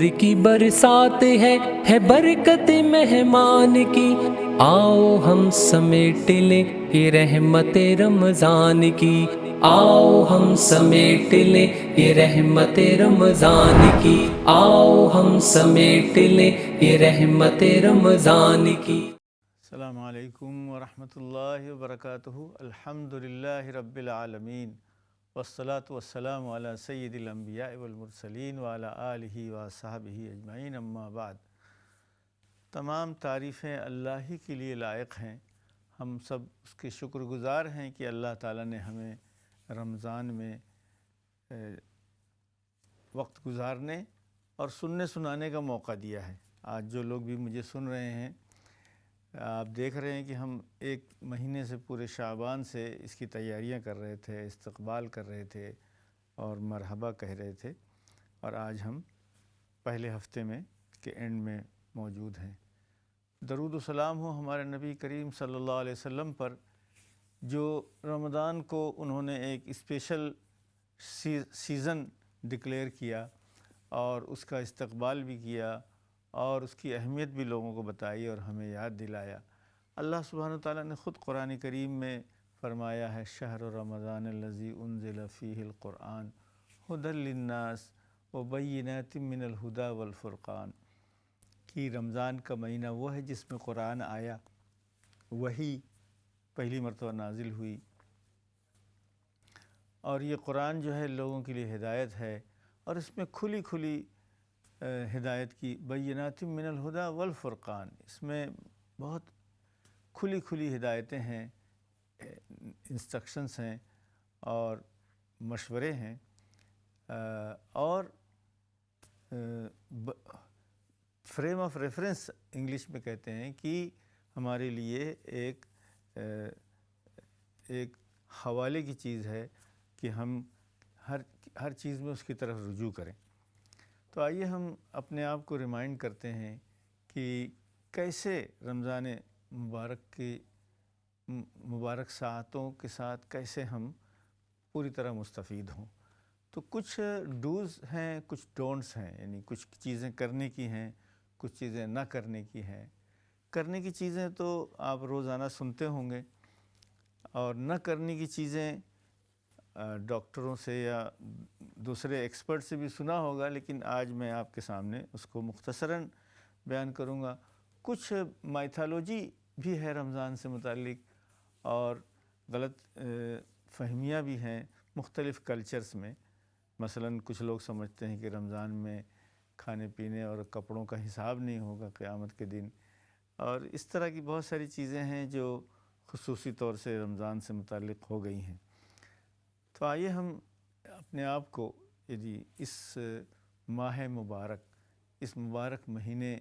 نور کی برسات ہے برکت مہمان کی، آؤ ہم سمیٹ لیں یہ رحمت رمضان کی، آؤ ہم سمیٹ لیں یہ رحمت رمضان کی، آؤ ہم سمیٹ لیں یہ رحمت رمضان کی۔ السلام علیکم ورحمۃ اللہ وبرکاتہ۔ الحمدللہ رب العالمین، والصلاة والسلام علی سید الانبیاء والمرسلین وعلی آلہ وصحبہ اجمعین، اما بعد۔ تمام تعریفیں اللہ ہی کے لیے لائق ہیں۔ ہم سب اس کے شکر گزار ہیں کہ اللہ تعالیٰ نے ہمیں رمضان میں وقت گزارنے اور سننے سنانے کا موقع دیا ہے۔ آج جو لوگ بھی مجھے سن رہے ہیں، آپ دیکھ رہے ہیں کہ ہم ایک مہینے سے پورے شعبان سے اس کی تیاریاں کر رہے تھے، استقبال کر رہے تھے اور مرحبا کہہ رہے تھے، اور آج ہم پہلے ہفتے میں کے اینڈ میں موجود ہیں۔ درود و سلام ہو ہمارے نبی کریم صلی اللہ علیہ وسلم پر، جو رمضان کو انہوں نے ایک اسپیشل سیزن ڈکلیئر کیا اور اس کا استقبال بھی کیا اور اس کی اہمیت بھی لوگوں کو بتائی اور ہمیں یاد دلایا۔ اللہ سبحانہ وتعالیٰ نے خود قرآن کریم میں فرمایا ہے، شہر رمضان الذی انزل فیہ القرآن ھدی للناس وبینات من الہدی والفرقان، کہ رمضان کا مہینہ وہ ہے جس میں قرآن آیا، وہی پہلی مرتبہ نازل ہوئی، اور یہ قرآن جو ہے لوگوں کے لیے ہدایت ہے، اور اس میں کھلی کھلی ہدایت کی، بینات من الہدی والفرقان، اس میں بہت کھلی کھلی ہدایتیں ہیں، انسٹرکشنز ہیں اور مشورے ہیں، اور فریم آف ریفرنس انگلش میں کہتے ہیں کہ ہمارے لیے ایک حوالے کی چیز ہے کہ ہم ہر چیز میں اس کی طرف رجوع کریں۔ تو آئیے ہم اپنے آپ کو ریمائنڈ کرتے ہیں کہ کیسے رمضان مبارک کی مبارک ساعتوں کے ساتھ کیسے ہم پوری طرح مستفید ہوں۔ تو کچھ ڈوز ہیں، کچھ ڈونٹس ہیں، یعنی کچھ چیزیں کرنے کی ہیں، کچھ چیزیں نہ کرنے کی ہیں۔ کرنے کی چیزیں تو آپ روزانہ سنتے ہوں گے، اور نہ کرنے کی چیزیں ڈاکٹروں سے یا دوسرے ایکسپرٹ سے بھی سنا ہوگا، لیکن آج میں آپ کے سامنے اس کو مختصراً بیان کروں گا۔ کچھ مائتھالوجی بھی ہے رمضان سے متعلق، اور غلط فہمیاں بھی ہیں مختلف کلچرز میں۔ مثلاً کچھ لوگ سمجھتے ہیں کہ رمضان میں کھانے پینے اور کپڑوں کا حساب نہیں ہوگا قیامت کے دن، اور اس طرح کی بہت ساری چیزیں ہیں جو خصوصی طور سے رمضان سے متعلق ہو گئی ہیں۔ تو آئیے ہم اپنے آپ کو اس ماہ مبارک، اس مبارک مہینے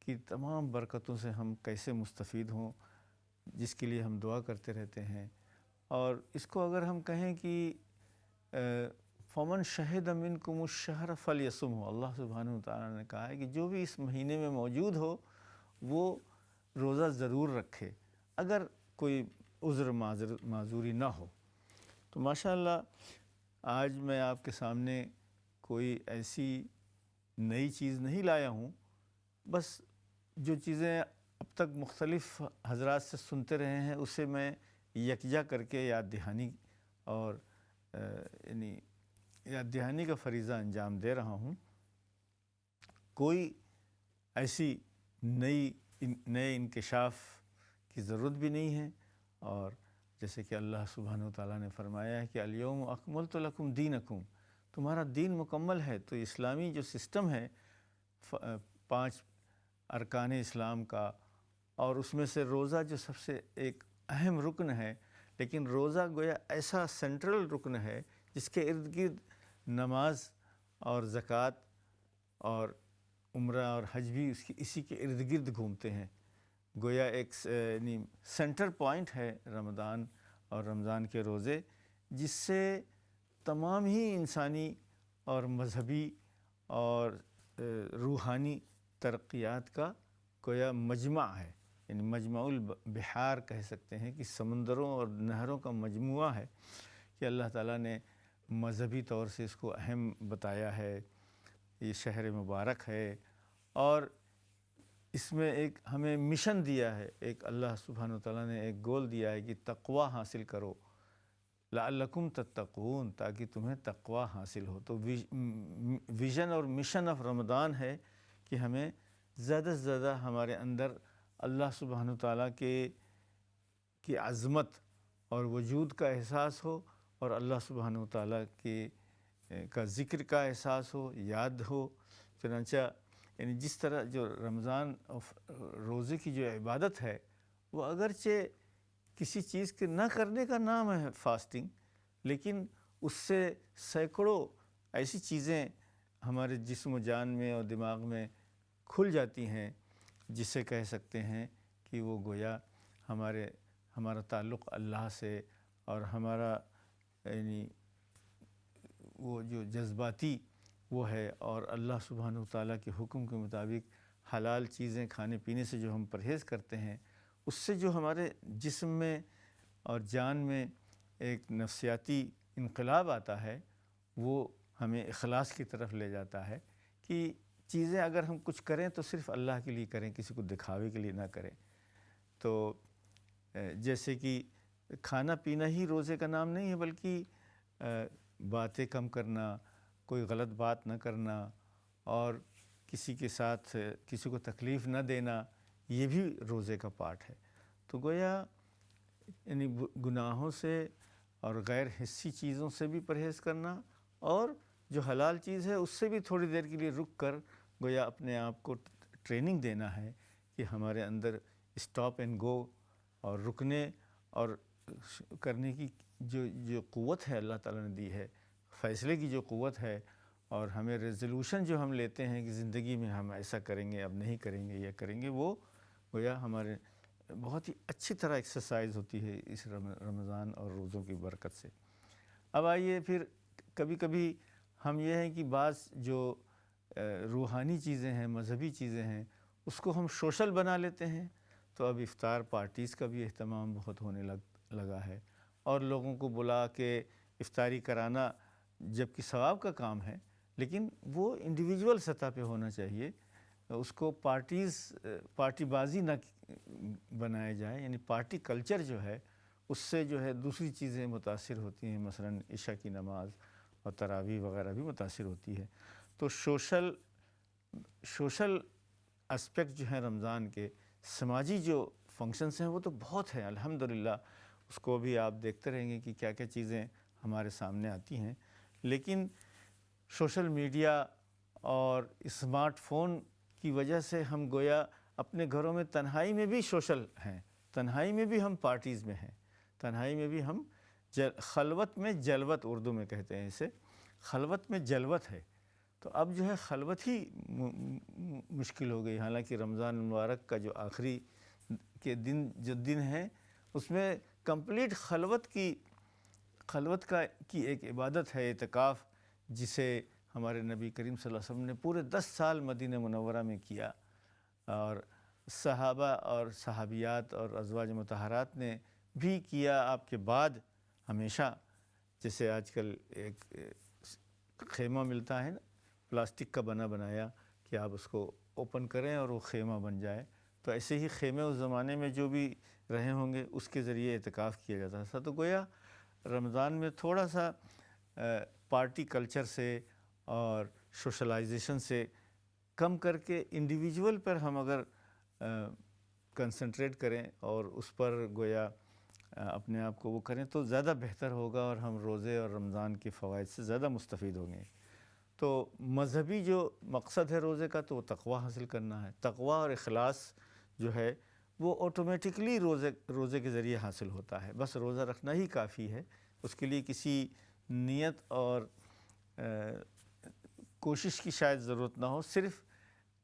کی تمام برکتوں سے ہم کیسے مستفید ہوں، جس کے لیے ہم دعا کرتے رہتے ہیں۔ اور اس کو اگر ہم کہیں کہ فمن شہد منکم الشہر فلیصمہ، اللہ سبحانہ وتعالیٰ نے کہا ہے کہ جو بھی اس مہینے میں موجود ہو وہ روزہ ضرور رکھے، اگر کوئی عذر معذوری نہ ہو۔ تو ماشاءاللہ آج میں آپ کے سامنے کوئی ایسی نئی چیز نہیں لایا ہوں، بس جو چیزیں اب تک مختلف حضرات سے سنتے رہے ہیں اسے میں یکجا کر کے یاد دہانی اور یعنی یاد دہانی کا فریضہ انجام دے رہا ہوں۔ کوئی ایسی نئے انکشاف کی ضرورت بھی نہیں ہے، اور جیسے کہ اللہ سبحانہ وتعالیٰ نے فرمایا ہے کہ الیوم اکملت لکم دینکم، تمہارا دین مکمل ہے۔ تو اسلامی جو سسٹم ہے 5 ارکان اسلام کا، اور اس میں سے روزہ جو سب سے ایک اہم رکن ہے، لیکن روزہ گویا ایسا سینٹرل رکن ہے جس کے ارد گرد نماز اور زکوٰۃ اور عمرہ اور حج بھی اسی کے ارد گرد گھومتے ہیں۔ گویا ایک یعنی سینٹر پوائنٹ ہے رمضان اور رمضان کے روزے، جس سے تمام ہی انسانی اور مذہبی اور روحانی ترقیات کا گویا مجمع ہے، یعنی مجمع البحار کہہ سکتے ہیں کہ سمندروں اور نہروں کا مجموعہ ہے، کہ اللہ تعالیٰ نے مذہبی طور سے اس کو اہم بتایا ہے۔ یہ شہر مبارک ہے، اور اس میں ایک ہمیں مشن دیا ہے، ایک اللہ سبحانہ وتعالیٰ نے ایک گول دیا ہے کہ تقوی حاصل کرو، لعلکم تتقون، تاکہ تمہیں تقوی حاصل ہو۔ تو ویژن اور مشن آف رمضان ہے کہ ہمیں زیادہ سے زیادہ ہمارے اندر اللہ سبحانہ وتعالیٰ کی عظمت اور وجود کا احساس ہو، اور اللہ سبحانہ وتعالیٰ کا ذکر کا احساس ہو، یاد ہو۔ چنانچہ یعنی جس طرح جو رمضان روزے کی جو عبادت ہے، وہ اگرچہ کسی چیز کے نہ کرنے کا نام ہے فاسٹنگ، لیکن اس سے سینکڑوں ایسی چیزیں ہمارے جسم و جان میں اور دماغ میں کھل جاتی ہیں، جسے کہہ سکتے ہیں کہ وہ گویا ہمارا تعلق اللہ سے، اور ہمارا یعنی وہ جو جذباتی وہ ہے، اور اللہ سبحانہ وتعالیٰ کے حکم کے مطابق حلال چیزیں کھانے پینے سے جو ہم پرہیز کرتے ہیں، اس سے جو ہمارے جسم میں اور جان میں ایک نفسیاتی انقلاب آتا ہے، وہ ہمیں اخلاص کی طرف لے جاتا ہے کہ چیزیں اگر ہم کچھ کریں تو صرف اللہ کے لیے کریں، کسی کو دکھاوے کے لیے نہ کریں۔ تو جیسے کہ کھانا پینا ہی روزے کا نام نہیں ہے، بلکہ باتیں کم کرنا، کوئی غلط بات نہ کرنا، اور کسی کے ساتھ کسی کو تکلیف نہ دینا، یہ بھی روزے کا پارٹ ہے۔ تو گویا یعنی گناہوں سے اور غیر حسی چیزوں سے بھی پرہیز کرنا، اور جو حلال چیز ہے اس سے بھی تھوڑی دیر کے لیے رک کر گویا اپنے آپ کو ٹریننگ دینا ہے کہ ہمارے اندر اسٹاپ اینڈ گو اور رکنے اور کرنے کی جو قوت ہے اللہ تعالیٰ نے دی ہے، فیصلے کی جو قوت ہے، اور ہمیں ریزولوشن جو ہم لیتے ہیں کہ زندگی میں ہم ایسا کریں گے، اب نہیں کریں گے، یہ کریں گے، وہ گویا ہمارے بہت ہی اچھی طرح ایکسرسائز ہوتی ہے اس رمضان اور روزوں کی برکت سے۔ اب آئیے پھر کبھی کبھی ہم یہ ہیں کہ بعض جو روحانی چیزیں ہیں، مذہبی چیزیں ہیں، اس کو ہم سوشل بنا لیتے ہیں۔ تو اب افطار پارٹیز کا بھی اہتمام بہت ہونے لگا ہے، اور لوگوں کو بلا کے افطاری کرانا جبکہ ثواب کا کام ہے، لیکن وہ انڈیویجول سطح پہ ہونا چاہیے، اس کو پارٹی بازی نہ بنایا جائے، یعنی پارٹی کلچر جو ہے اس سے جو ہے دوسری چیزیں متاثر ہوتی ہیں، مثلا عشاء کی نماز اور تراویح وغیرہ بھی متاثر ہوتی ہے۔ تو سوشل اسپیکٹ جو ہیں رمضان کے، سماجی جو فنکشنز ہیں، وہ تو بہت ہیں الحمدللہ، اس کو بھی آپ دیکھتے رہیں گے کہ کیا کیا چیزیں ہمارے سامنے آتی ہیں۔ لیکن سوشل میڈیا اور اسمارٹ فون کی وجہ سے ہم گویا اپنے گھروں میں تنہائی میں بھی سوشل ہیں، تنہائی میں بھی ہم پارٹیز میں ہیں، تنہائی میں بھی ہم خلوت میں جلوت، اردو میں کہتے ہیں اسے، خلوت میں جلوت ہے۔ تو اب جو ہے خلوت ہی مشکل ہو گئی، حالانکہ رمضان المبارک کا جو آخری کے دن ہے، اس میں کمپلیٹ خلوت کی ایک عبادت ہے، اعتکاف، جسے ہمارے نبی کریم صلی اللہ علیہ وسلم نے پورے 10 سال مدینہ منورہ میں کیا، اور صحابہ اور صحابیات اور ازواج مطہرات نے بھی کیا آپ کے بعد ہمیشہ۔ جیسے آج کل ایک خیمہ ملتا ہے نا، پلاسٹک کا بنایا کہ آپ اس کو اوپن کریں اور وہ خیمہ بن جائے، تو ایسے ہی خیمے اس زمانے میں جو بھی رہے ہوں گے اس کے ذریعے اعتکاف کیا جاتا تھا۔ تو گویا رمضان میں تھوڑا سا پارٹی کلچر سے اور سوشلائزیشن سے کم کر کے انڈیویجول پر ہم اگر کنسنٹریٹ کریں اور اس پر گویا اپنے آپ کو وہ کریں تو زیادہ بہتر ہوگا، اور ہم روزے اور رمضان کے فوائد سے زیادہ مستفید ہوں گے۔ تو مذہبی جو مقصد ہے روزے کا، تو وہ تقوی حاصل کرنا ہے۔ تقوی اور اخلاص جو ہے وہ آٹومیٹکلی روزے کے ذریعے حاصل ہوتا ہے، بس روزہ رکھنا ہی کافی ہے، اس کے لیے کسی نیت اور کوشش کی شاید ضرورت نہ ہو، صرف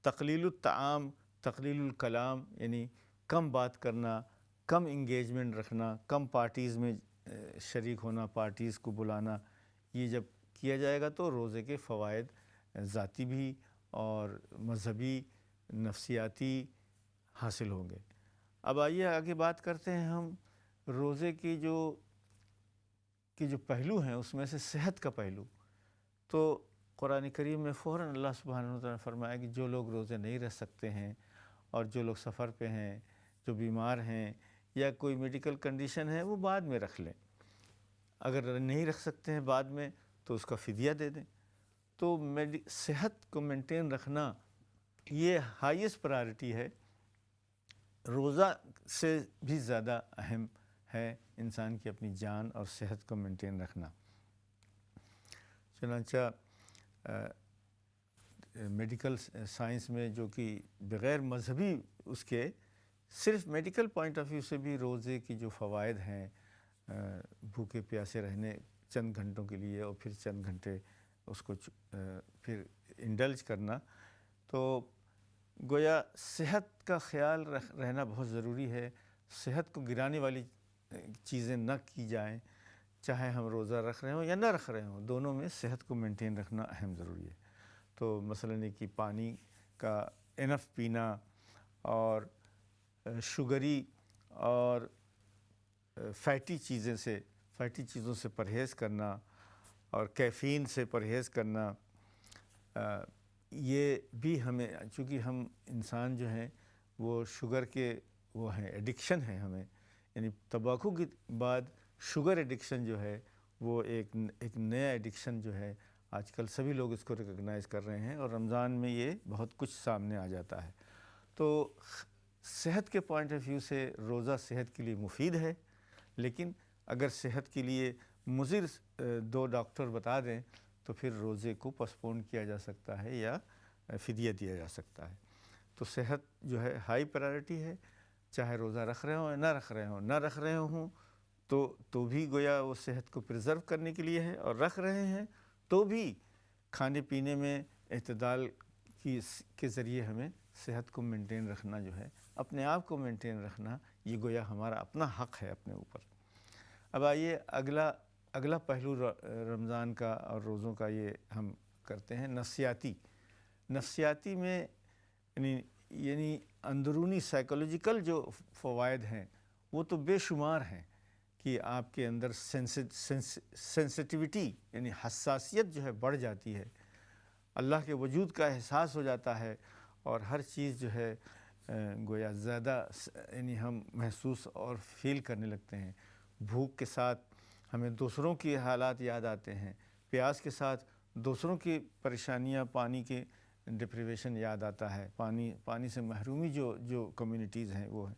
تقلیل الطعام، تقلیل الکلام، یعنی کم بات کرنا، کم انگیجمنٹ رکھنا، کم پارٹیز میں شریک ہونا، پارٹیز کو بلانا، یہ جب کیا جائے گا تو روزے کے فوائد ذاتی بھی اور مذہبی نفسیاتی حاصل ہوں گے۔ اب آئیے آگے بات کرتے ہیں ہم روزے کی جو پہلو ہیں، اس میں سے صحت کا پہلو۔ تو قرآن کریم میں فوراً اللہ سبحانہ و تعالیٰ نے فرمایا کہ جو لوگ روزے نہیں رکھ سکتے ہیں اور جو لوگ سفر پہ ہیں، جو بیمار ہیں یا کوئی میڈیکل کنڈیشن ہے، وہ بعد میں رکھ لیں، اگر نہیں رکھ سکتے ہیں بعد میں تو اس کا فدیہ دے دیں۔ تو صحت کو مینٹین رکھنا یہ ہائیسٹ پرائرٹی ہے، روزہ سے بھی زیادہ اہم ہے انسان کی اپنی جان اور صحت کو مینٹین رکھنا۔ چنانچہ میڈیکل سائنس میں جو کہ بغیر مذہبی اس کے صرف میڈیکل پوائنٹ آف ویو سے بھی روزے کی جو فوائد ہیں، بھوکے پیاسے رہنے چند گھنٹوں کے لیے اور پھر چند گھنٹے اس کو پھر انڈلج کرنا، تو گویا صحت کا خیال رہنا بہت ضروری ہے۔ صحت کو گرانے والی چیزیں نہ کی جائیں، چاہے ہم روزہ رکھ رہے ہوں یا نہ رکھ رہے ہوں، دونوں میں صحت کو مینٹین رکھنا اہم ضروری ہے۔ تو مثلاً یہ کہ پانی کا انف پینا اور شوگری اور فیٹی چیزوں سے پرہیز کرنا اور کیفین سے پرہیز کرنا، یہ بھی ہمیں، چونکہ ہم انسان جو ہیں وہ شوگر کے وہ ہیں، ایڈکشن ہے ہمیں، یعنی تمباکو کے بعد شوگر ایڈکشن جو ہے وہ ایک نیا ایڈکشن جو ہے آج کل سبھی لوگ اس کو ریکگنائز کر رہے ہیں، اور رمضان میں یہ بہت کچھ سامنے آ جاتا ہے۔ تو صحت کے پوائنٹ آف ویو سے روزہ صحت کے لیے مفید ہے، لیکن اگر صحت کے لیے مضر دو ڈاکٹر بتا دیں تو پھر روزے کو پوسٹپون کیا جا سکتا ہے یا فدیہ دیا جا سکتا ہے۔ تو صحت جو ہے ہائی پرائرٹی ہے، چاہے روزہ رکھ رہے ہوں یا نہ رکھ رہے ہوں تو بھی گویا وہ صحت کو پریزرو کرنے کے لیے ہے، اور رکھ رہے ہیں تو بھی کھانے پینے میں اعتدال کے ذریعے ہمیں صحت کو مینٹین رکھنا جو ہے، اپنے آپ کو مینٹین رکھنا، یہ گویا ہمارا اپنا حق ہے اپنے اوپر۔ اب آئیے اگلا پہلو رمضان کا اور روزوں کا یہ ہم کرتے ہیں، نفسیاتی میں یعنی اندرونی سائیکولوجیکل جو فوائد ہیں وہ تو بے شمار ہیں کہ آپ کے اندر سینسٹیوٹی یعنی حساسیت جو ہے بڑھ جاتی ہے، اللہ کے وجود کا احساس ہو جاتا ہے، اور ہر چیز جو ہے گویا زیادہ یعنی ہم محسوس اور فیل کرنے لگتے ہیں۔ بھوک کے ساتھ ہمیں دوسروں کی حالات یاد آتے ہیں، پیاس کے ساتھ دوسروں کی پریشانیاں، پانی کے ڈپریویشن یاد آتا ہے، پانی سے محرومی جو کمیونٹیز ہیں وہ ہیں۔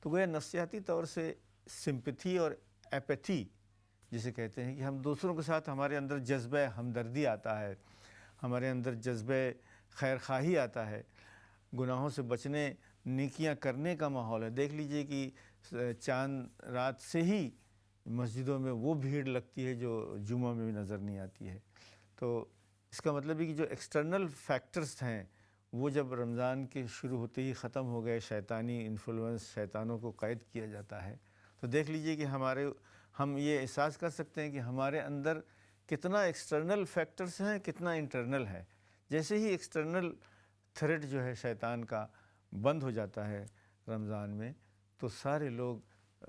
تو گویا نفسیاتی طور سے سمپتھی اور ایپیتھی جسے کہتے ہیں کہ ہم دوسروں کے ساتھ، ہمارے اندر جذبہ ہمدردی آتا ہے، ہمارے اندر جذبہ خیر خواہی آتا ہے، گناہوں سے بچنے، نیکیاں کرنے کا ماحول ہے۔ دیکھ لیجئے کہ چاند رات سے ہی مسجدوں میں وہ بھیڑ لگتی ہے جو جمعہ میں بھی نظر نہیں آتی ہے۔ تو اس کا مطلب ہے کہ جو ایکسٹرنل فیکٹرز ہیں وہ جب رمضان کے شروع ہوتے ہی ختم ہو گئے، شیطانی انفلوئنس، شیطانوں کو قید کیا جاتا ہے، تو دیکھ لیجئے کہ ہم یہ احساس کر سکتے ہیں کہ ہمارے اندر کتنا ایکسٹرنل فیکٹرز ہیں، کتنا انٹرنل ہے۔ جیسے ہی ایکسٹرنل تھریٹ جو ہے شیطان کا بند ہو جاتا ہے رمضان میں، تو سارے لوگ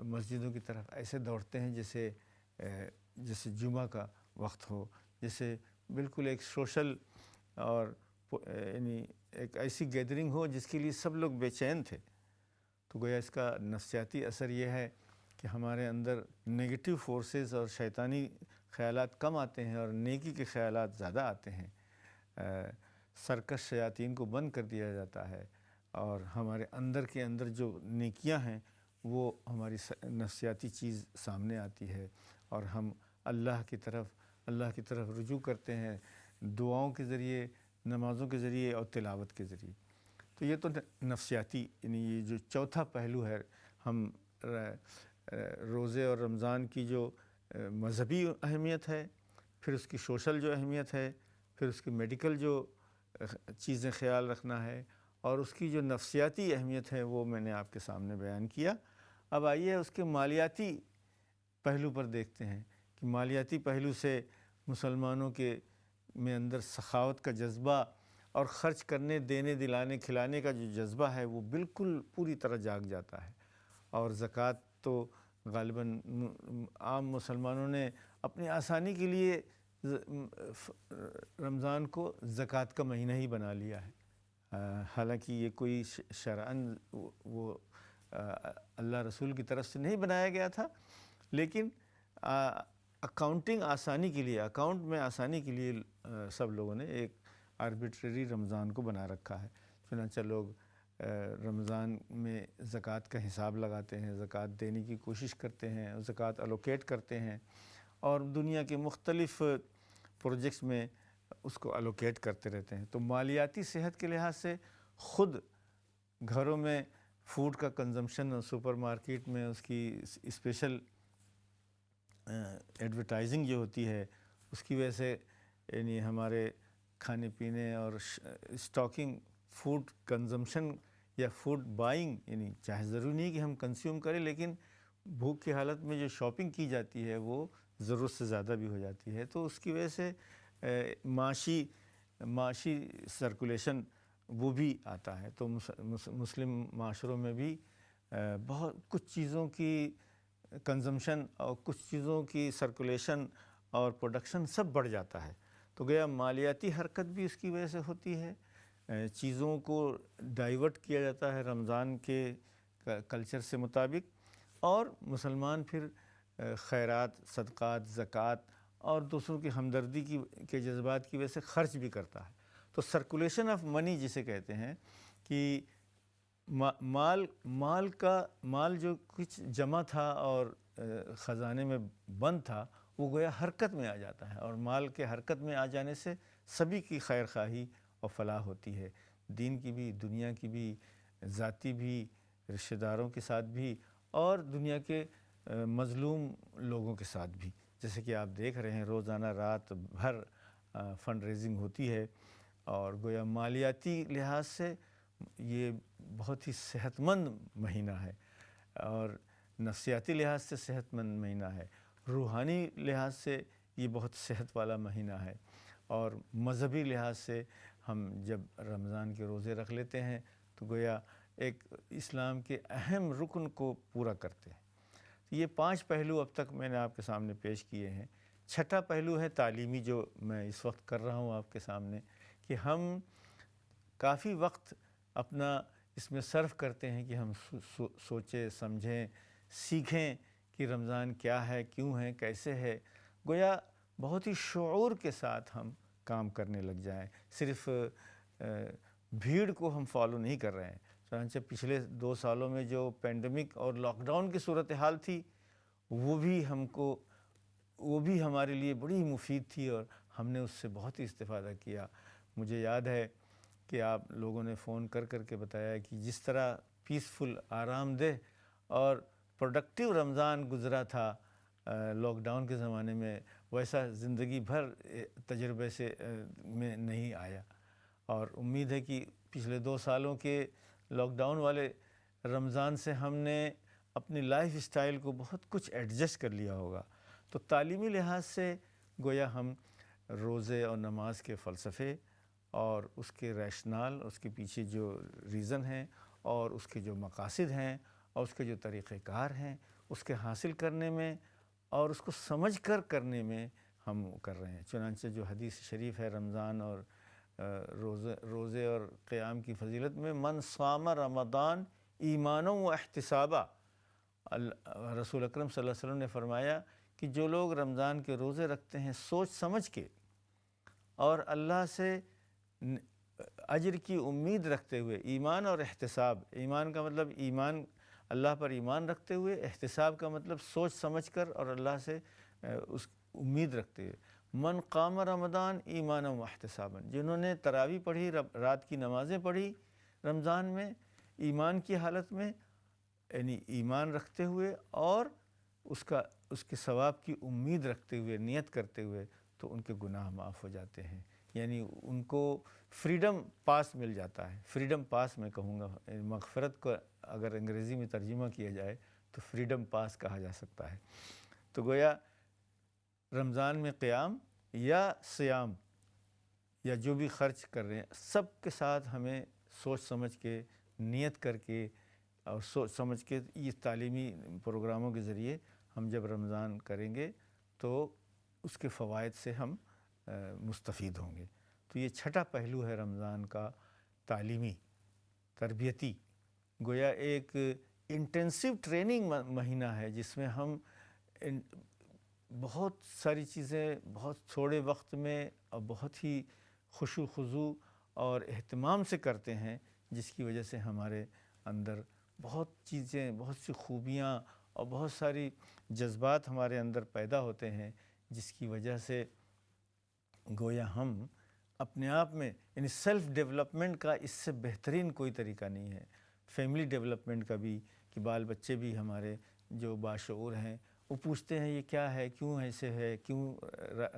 مسجدوں کی طرف ایسے دوڑتے ہیں جیسے جمعہ کا وقت ہو، جیسے بالکل ایک سوشل اور یعنی ایک ایسی گیدرنگ ہو جس کے لیے سب لوگ بے چین تھے۔ تو گویا اس کا نفسیاتی اثر یہ ہے کہ ہمارے اندر نیگیٹو فورسز اور شیطانی خیالات کم آتے ہیں اور نیکی کے خیالات زیادہ آتے ہیں۔ سرکش شیاطین کو بند کر دیا جاتا ہے، اور ہمارے اندر کے اندر جو نیکیاں ہیں وہ ہماری نفسیاتی چیز سامنے آتی ہے، اور ہم اللہ کی طرف رجوع کرتے ہیں دعاؤں کے ذریعے، نمازوں کے ذریعے اور تلاوت کے ذریعے۔ تو یہ تو نفسیاتی یعنی یہ جو چوتھا پہلو ہے، ہم روزے اور رمضان کی جو مذہبی اہمیت ہے، پھر اس کی سوشل جو اہمیت ہے، پھر اس کی میڈیکل جو چیزیں خیال رکھنا ہے، اور اس کی جو نفسیاتی اہمیت ہے وہ میں نے آپ کے سامنے بیان کیا۔ اب آئیے اس کے مالیاتی پہلو پر دیکھتے ہیں کہ مالیاتی پہلو سے مسلمانوں کے میں اندر سخاوت کا جذبہ اور خرچ کرنے، دینے، دلانے، کھلانے کا جو جذبہ ہے وہ بالکل پوری طرح جاگ جاتا ہے۔ اور زکوٰۃ تو غالباً عام مسلمانوں نے اپنی آسانی کے لیے رمضان کو زکوٰۃ کا مہینہ ہی بنا لیا ہے، حالانکہ یہ کوئی شرعاً وہ اللہ رسول کی طرف سے نہیں بنایا گیا تھا، لیکن اکاؤنٹنگ آسانی کے لیے، اکاؤنٹ میں آسانی کے لیے سب لوگوں نے ایک آربیٹری رمضان کو بنا رکھا ہے۔ چنانچہ لوگ رمضان میں زکوٰۃ کا حساب لگاتے ہیں، زکوٰۃ دینے کی کوشش کرتے ہیں، زکوٰۃ الوکیٹ کرتے ہیں، اور دنیا کے مختلف پروجیکٹس میں اس کو الوکیٹ کرتے رہتے ہیں۔ تو مالیاتی صحت کے لحاظ سے خود گھروں میں فوڈ کا کنزمپشن، سپر مارکیٹ میں اس کی اسپیشل ایڈورٹائزنگ جو ہوتی ہے، اس کی وجہ سے یعنی ہمارے کھانے پینے اور اسٹاکنگ، فوڈ کنزمپشن یا فوڈ بائنگ، یعنی چاہے ضروری نہیں کہ ہم کنزیوم کریں، لیکن بھوک کی حالت میں جو شاپنگ کی جاتی ہے وہ ضرورت سے زیادہ بھی ہو جاتی ہے، تو اس کی وجہ سے معاشی سرکولیشن وہ بھی آتا ہے۔ تو مسلم معاشروں میں بھی بہت کچھ چیزوں کی کنزمپشن اور کچھ چیزوں کی سرکولیشن اور پروڈکشن سب بڑھ جاتا ہے، تو گویا مالیاتی حرکت بھی اس کی وجہ سے ہوتی ہے، چیزوں کو ڈائیورٹ کیا جاتا ہے رمضان کے کلچر سے مطابق، اور مسلمان پھر خیرات، صدقات، زکوٰۃ اور دوسروں کی ہمدردی کے جذبات کی وجہ سے خرچ بھی کرتا ہے۔ تو سرکولیشن آف منی جسے کہتے ہیں کہ مال جو کچھ جمع تھا اور خزانے میں بند تھا، وہ گویا حرکت میں آ جاتا ہے، اور مال کے حرکت میں آ جانے سے سبھی کی خیر خواہی اور فلاح ہوتی ہے، دین کی بھی، دنیا کی بھی، ذاتی بھی، رشتہ داروں کے ساتھ بھی، اور دنیا کے مظلوم لوگوں کے ساتھ بھی۔ جیسے کہ آپ دیکھ رہے ہیں روزانہ رات بھر فنڈ ریزنگ ہوتی ہے، اور گویا مالیاتی لحاظ سے یہ بہت ہی صحت مند مہینہ ہے، اور نفسیاتی لحاظ سے صحت مند مہینہ ہے، روحانی لحاظ سے یہ بہت صحت والا مہینہ ہے، اور مذہبی لحاظ سے ہم جب رمضان کے روزے رکھ لیتے ہیں تو گویا ایک اسلام کے اہم رکن کو پورا کرتے ہیں۔ یہ 5 پہلو اب تک میں نے آپ کے سامنے پیش کیے ہیں۔ چھٹا پہلو ہے تعلیمی، جو میں اس وقت کر رہا ہوں آپ کے سامنے، کہ ہم کافی وقت اپنا اس میں صرف کرتے ہیں کہ ہم سوچیں، سمجھیں، سیکھیں کہ رمضان کیا ہے، کیوں ہے، کیسے ہے، گویا بہت ہی شعور کے ساتھ ہم کام کرنے لگ جائیں، صرف بھیڑ کو ہم فالو نہیں کر رہے ہیں۔ چنانچہ پچھلے 2 سالوں میں جو پینڈیمک اور لاک ڈاؤن کی صورتحال تھی، وہ بھی ہمارے لیے بڑی مفید تھی، اور ہم نے اس سے بہت ہی استفادہ کیا۔ مجھے یاد ہے کہ آپ لوگوں نے فون کر کے بتایا کہ جس طرح پیسفل، آرام دہ اور پروڈکٹیو رمضان گزرا تھا لاک ڈاؤن کے زمانے میں، ویسا زندگی بھر تجربے سے میں نہیں آیا، اور امید ہے کہ پچھلے 2 سالوں کے لاک ڈاؤن والے رمضان سے ہم نے اپنی لائف اسٹائل کو بہت کچھ ایڈجسٹ کر لیا ہوگا۔ تو تعلیمی لحاظ سے گویا ہم روزے اور نماز کے فلسفے اور اس کے ریشنال، اس کے پیچھے جو ریزن ہیں اور اس کے جو مقاصد ہیں اور اس کے جو طریقہ کار ہیں، اس کے حاصل کرنے میں اور اس کو سمجھ کر کرنے میں ہم کر رہے ہیں۔ چنانچہ جو حدیث شریف ہے رمضان اور روزے اور قیام کی فضیلت میں، من صام رمضان ایمانا و احتسابا، رسول اکرم صلی اللہ علیہ وسلم نے فرمایا کہ جو لوگ رمضان کے روزے رکھتے ہیں سوچ سمجھ کے اور اللہ سے اجر کی امید رکھتے ہوئے، ایمان اور احتساب، ایمان کا مطلب ایمان، اللہ پر ایمان رکھتے ہوئے، احتساب کا مطلب سوچ سمجھ کر اور اللہ سے اس امید رکھتے ہوئے، من قام رمضان ایمانا و احتسابا، جنہوں نے تراویح پڑھی، رات کی نمازیں پڑھی رمضان میں ایمان کی حالت میں، یعنی ایمان رکھتے ہوئے اور اس کے ثواب کی امید رکھتے ہوئے، نیت کرتے ہوئے، تو ان کے گناہ معاف ہو جاتے ہیں، یعنی ان کو فریڈم پاس مل جاتا ہے۔ فریڈم پاس میں کہوں گا، مغفرت کو اگر انگریزی میں ترجمہ کیا جائے تو فریڈم پاس کہا جا سکتا ہے۔ تو گویا رمضان میں قیام یا سیام یا جو بھی خرچ کر رہے ہیں، سب کے ساتھ ہمیں سوچ سمجھ کے، نیت کر کے اور سوچ سمجھ کے یہ تعلیمی پروگراموں کے ذریعے ہم جب رمضان کریں گے تو اس کے فوائد سے ہم مستفید ہوں گے۔ تو یہ چھٹا پہلو ہے رمضان کا، تعلیمی، تربیتی، گویا ایک انٹینسو ٹریننگ مہینہ ہے جس میں ہم بہت ساری چیزیں بہت تھوڑے وقت میں اور بہت ہی خشوع و خضوع اور اہتمام سے کرتے ہیں، جس کی وجہ سے ہمارے اندر بہت چیزیں، بہت سی خوبیاں اور بہت ساری جذبات ہمارے اندر پیدا ہوتے ہیں، جس کی وجہ سے گویا ہم اپنے آپ میں، یعنی سیلف ڈیولپمنٹ کا اس سے بہترین کوئی طریقہ نہیں ہے۔ فیملی ڈیولپمنٹ کا بھی، کہ بال بچے بھی ہمارے جو باشعور ہیں وہ پوچھتے ہیں یہ کیا ہے، کیوں ایسے ہے، کیوں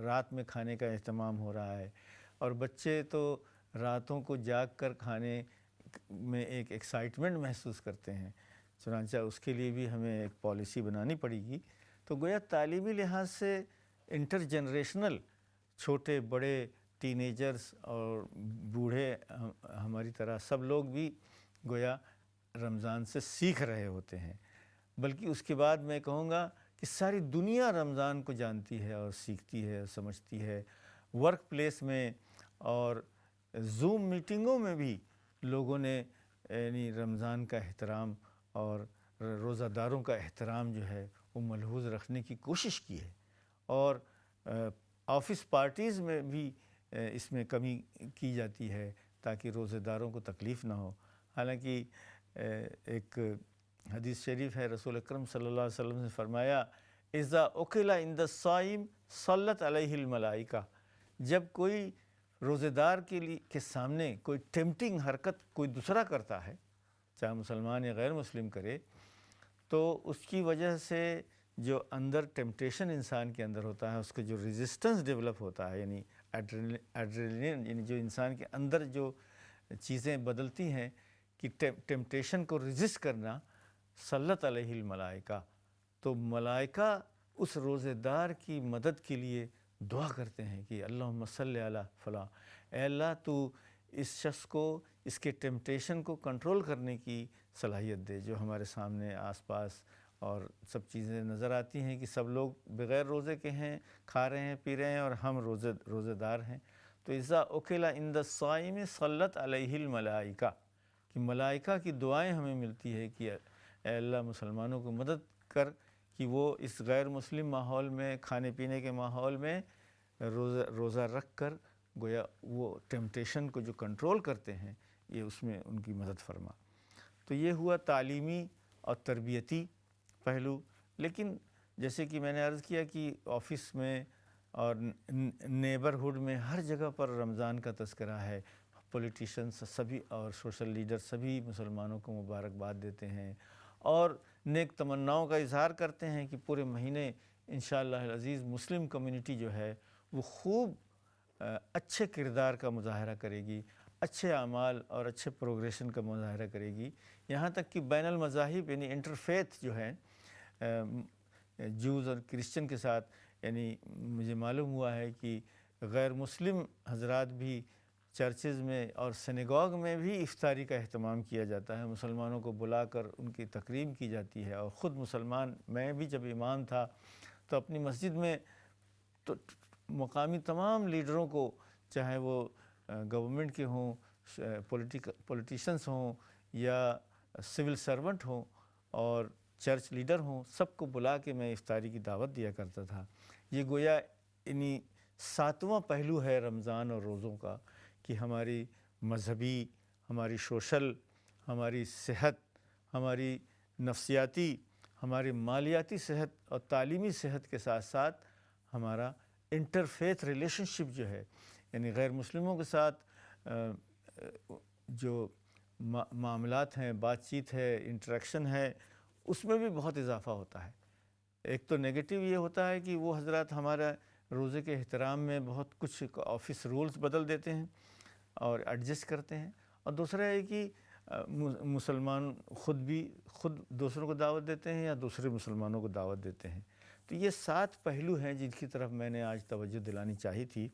رات میں کھانے کا اہتمام ہو رہا ہے، اور بچے تو راتوں کو جاگ کر کھانے میں ایک ایکسائٹمنٹ محسوس کرتے ہیں، چنانچہ اس کے لیے بھی ہمیں ایک پالیسی بنانی پڑے گی۔ تو گویا تعلیمی لحاظ سے انٹر جنریشنل، چھوٹے بڑے، ٹین ایجرز اور بوڑھے ہماری طرح سب لوگ بھی گویا رمضان سے سیکھ رہے ہوتے ہیں، بلکہ اس کے بعد میں کہوں گا کہ ساری دنیا رمضان کو جانتی ہے اور سیکھتی ہے اور سمجھتی ہے۔ ورک پلیس میں اور زوم میٹنگوں میں بھی لوگوں نے یعنی رمضان کا احترام اور روزہ داروں کا احترام جو ہے وہ ملحوظ رکھنے کی کوشش کی ہے، اور آفس پارٹیز میں بھی اس میں کمی کی جاتی ہے تاکہ روزہ داروں کو تکلیف نہ ہو۔ حالانکہ ایک حدیث شریف ہے، رسول اکرم صلی اللہ علیہ وسلم نے فرمایا اذا اکل عند الصائم صلت علیہ الملائکہ، جب کوئی روزہ دار کے سامنے کوئی ٹیمپٹنگ حرکت کوئی دوسرا کرتا ہے، چاہے مسلمان یا غیر مسلم کرے، تو اس کی وجہ سے جو اندر ٹیمپٹیشن انسان کے اندر ہوتا ہے، اس کا جو ریزسٹنس ڈیولپ ہوتا ہے، یعنی ایڈرینلن، یعنی جو انسان کے اندر جو چیزیں بدلتی ہیں کہ ٹیمپٹیشن کو ریزسٹ کرنا، صلت علیہ الملائکہ، تو ملائکہ اس روزے دار کی مدد کے لیے دعا کرتے ہیں کہ اللہم صلی علی فلاں، اے اللہ تو اس شخص کو، اس کے ٹیمپٹیشن کو کنٹرول کرنے کی صلاحیت دے۔ جو ہمارے سامنے آس پاس اور سب چیزیں نظر آتی ہیں کہ سب لوگ بغیر روزے کے ہیں، کھا رہے ہیں، پی رہے ہیں، اور ہم روزے دار ہیں۔ تو اذا اکل عند الصائم صلت علیہ الملائکہ، کہ ملائکہ کی دعائیں ہمیں ملتی ہے کہ اے اللہ مسلمانوں کو مدد کر کہ وہ اس غیر مسلم ماحول میں، کھانے پینے کے ماحول میں روزہ رکھ کر گویا وہ ٹیمپٹیشن کو جو کنٹرول کرتے ہیں، یہ اس میں ان کی مدد فرما۔ تو یہ ہوا تعلیمی اور تربیتی پہلو۔ لیکن جیسے کہ میں نے عرض کیا کہ آفس میں اور نیبرہڈ میں ہر جگہ پر رمضان کا تذکرہ ہے، پولیٹیشنز سبھی اور سوشل لیڈر سبھی مسلمانوں کو مبارکباد دیتے ہیں اور نیک تمناؤں کا اظہار کرتے ہیں کہ پورے مہینے انشاءاللہ العزیز مسلم کمیونٹی جو ہے وہ خوب اچھے کردار کا مظاہرہ کرے گی، اچھے اعمال اور اچھے پروگریشن کا مظاہرہ کرے گی، یہاں تک کہ بین المذاہب یعنی انٹرفیتھ جو ہیں جوز اور کرسچن کے ساتھ، یعنی مجھے معلوم ہوا ہے کہ غیر مسلم حضرات بھی چرچز میں اور سینیگاگ میں بھی افطاری کا اہتمام کیا جاتا ہے، مسلمانوں کو بلا کر ان کی تکریم کی جاتی ہے۔ اور خود مسلمان، میں بھی جب امام تھا تو اپنی مسجد میں تو مقامی تمام لیڈروں کو، چاہے وہ گورنمنٹ کے ہوں، پولیٹیشنز ہوں یا سول سرونٹ ہوں اور چرچ لیڈر ہوں، سب کو بلا کے میں افطاری کی دعوت دیا کرتا تھا۔ یہ گویا انہی 7واں پہلو ہے رمضان اور روزوں کا، کہ ہماری مذہبی، ہماری سوشل، ہماری صحت، ہماری نفسیاتی، ہماری مالیاتی صحت اور تعلیمی صحت کے ساتھ ساتھ ہمارا انٹرفیتھ ریلیشن شپ جو ہے، یعنی غیر مسلموں کے ساتھ جو معاملات ہیں، بات چیت ہے، انٹریکشن ہے، اس میں بھی بہت اضافہ ہوتا ہے۔ ایک تو نیگیٹو یہ ہوتا ہے کہ وہ حضرات ہمارا روزے کے احترام میں بہت کچھ آفس رولز بدل دیتے ہیں اور ایڈجسٹ کرتے ہیں، اور دوسرا ہے کہ مسلمان خود دوسروں کو دعوت دیتے ہیں یا دوسرے مسلمانوں کو دعوت دیتے ہیں۔ تو یہ 7 پہلو ہیں جن کی طرف میں نے آج توجہ دلانی چاہی تھی،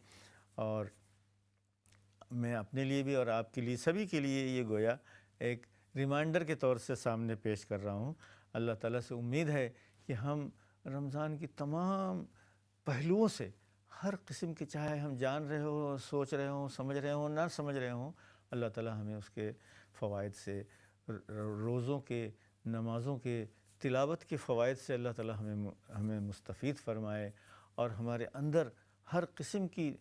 اور میں اپنے لیے بھی اور آپ کے لیے، سبھی کے لیے یہ گویا ایک ریمائنڈر کے طور سے سامنے پیش کر رہا ہوں۔ اللہ تعالیٰ سے امید ہے کہ ہم رمضان کی تمام پہلوؤں سے ہر قسم کے، چاہے ہم جان رہے ہوں، سوچ رہے ہوں، سمجھ رہے ہوں، نہ سمجھ رہے ہوں، اللہ تعالیٰ ہمیں اس کے فوائد سے، روزوں کے، نمازوں کے، تلاوت کے فوائد سے اللہ تعالیٰ ہمیں مستفید فرمائے، اور ہمارے اندر ہر قسم کی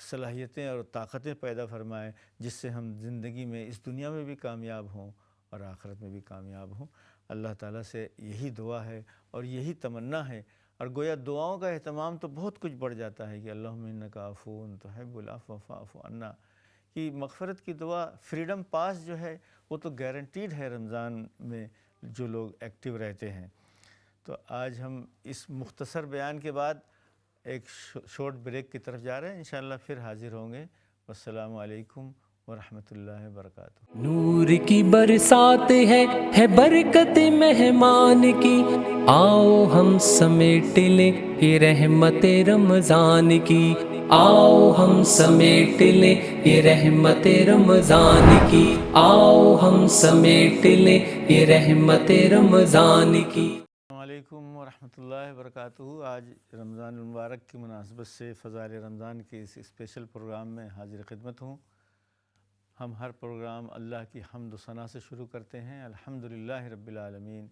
صلاحیتیں اور طاقتیں پیدا فرمائے، جس سے ہم زندگی میں اس دنیا میں بھی کامیاب ہوں اور آخرت میں بھی کامیاب ہوں۔ اللہ تعالیٰ سے یہی دعا ہے اور یہی تمنا ہے، اور گویا دعاؤں کا اہتمام تو بہت کچھ بڑھ جاتا ہے کہ اللہم انک عفو تحب العفو فاعف عنا، کہ مغفرت کی دعا، فریڈم پاس جو ہے وہ تو گارنٹیڈ ہے رمضان میں جو لوگ ایکٹیو رہتے ہیں۔ تو آج ہم اس مختصر بیان کے بعد ایک شارٹ بریک کی طرف جا رہے ہیں، انشاءاللہ پھر حاضر ہوں گے۔ والسلام علیکم ورحمۃ اللہ وبرکاتہ۔ نور کی برسات ہے برکت مہمان کی، آؤ ہم سمیٹ لیں یہ رحمت رمضان کی، آؤ ہم سمیٹ لیں یہ رحمت رمضان کی، آؤ ہم سمیٹ لیں یہ رحمت رمضان کی۔ السلام علیکم ورحمۃ اللہ وبرکاتہ۔ آج رمضان المبارک کی مناسبت سے فضائل رمضان کے اس اسپیشل پروگرام میں حاضر خدمت ہوں۔ ہم ہر پروگرام اللہ کی حمد و ثنا سے شروع کرتے ہیں۔ الحمدللہ رب العالمین،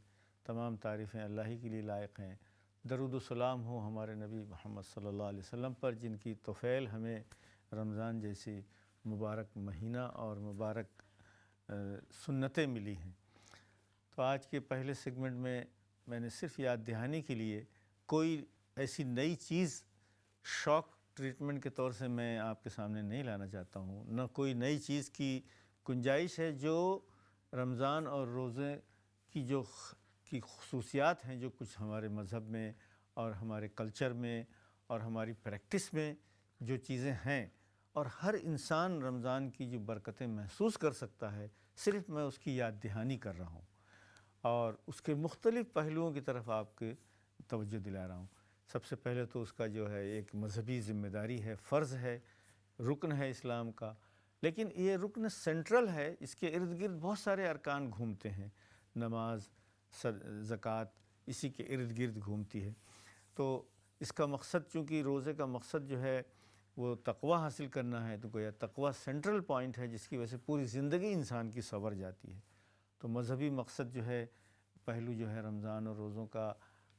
تمام تعریفیں اللہ ہی کے لیے لائق ہیں۔ درود و سلام ہو ہمارے نبی محمد صلی اللہ علیہ وسلم پر، جن کی توفیل ہمیں رمضان جیسی مبارک مہینہ اور مبارک سنتیں ملی ہیں۔ تو آج کے پہلے سیگمنٹ میں نے صرف یاد دہانی کے لیے کوئی ایسی نئی چیز شوق ٹریٹمنٹ کے طور سے میں آپ کے سامنے نہیں لانا چاہتا ہوں، نہ کوئی نئی چیز کی گنجائش ہے۔ جو رمضان اور روزے کی کی خصوصیات ہیں، جو کچھ ہمارے مذہب میں اور ہمارے کلچر میں اور ہماری پریکٹس میں جو چیزیں ہیں، اور ہر انسان رمضان کی جو برکتیں محسوس کر سکتا ہے، صرف میں اس کی یاد دہانی کر رہا ہوں اور اس کے مختلف پہلوؤں کی طرف آپ کے توجہ دلا رہا ہوں۔ سب سے پہلے تو اس کا جو ہے ایک مذہبی ذمہ داری ہے، فرض ہے، رکن ہے اسلام کا، لیکن یہ رکن سینٹرل ہے، اس کے ارد گرد بہت سارے ارکان گھومتے ہیں، نماز، زکوٰۃ اسی کے ارد گرد گھومتی ہے۔ تو اس کا مقصد، چونکہ روزے کا مقصد جو ہے وہ تقویٰ حاصل کرنا ہے، تو گویا تقویٰ سینٹرل پوائنٹ ہے، جس کی وجہ سے پوری زندگی انسان کی سنور جاتی ہے۔ تو مذہبی مقصد جو ہے، پہلو جو ہے رمضان اور روزوں کا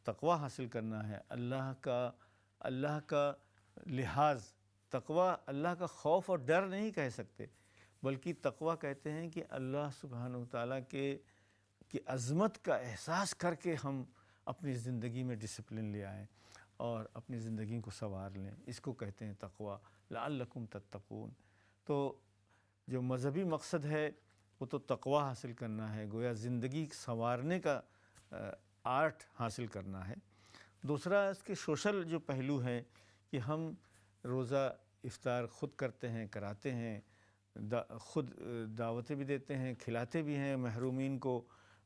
تقویٰ حاصل کرنا ہے، اللہ کا لحاظ۔ تقویٰ اللہ کا خوف اور ڈر نہیں کہہ سکتے، بلکہ تقویٰ کہتے ہیں کہ اللہ سبحانہ وتعالیٰ کی عظمت کا احساس کر کے ہم اپنی زندگی میں ڈسپلن لے آئیں اور اپنی زندگی کو سنوار لیں، اس کو کہتے ہیں تقویٰ، لعلکم تتقون۔ تو جو مذہبی مقصد ہے وہ تو تقویٰ حاصل کرنا ہے، گویا زندگی سنوارنے کا آرٹ حاصل کرنا ہے۔ دوسرا اس کے سوشل جو پہلو ہیں کہ ہم روزہ افطار خود کرتے ہیں، کراتے ہیں، خود دعوتیں بھی دیتے ہیں، کھلاتے بھی ہیں محرومین کو،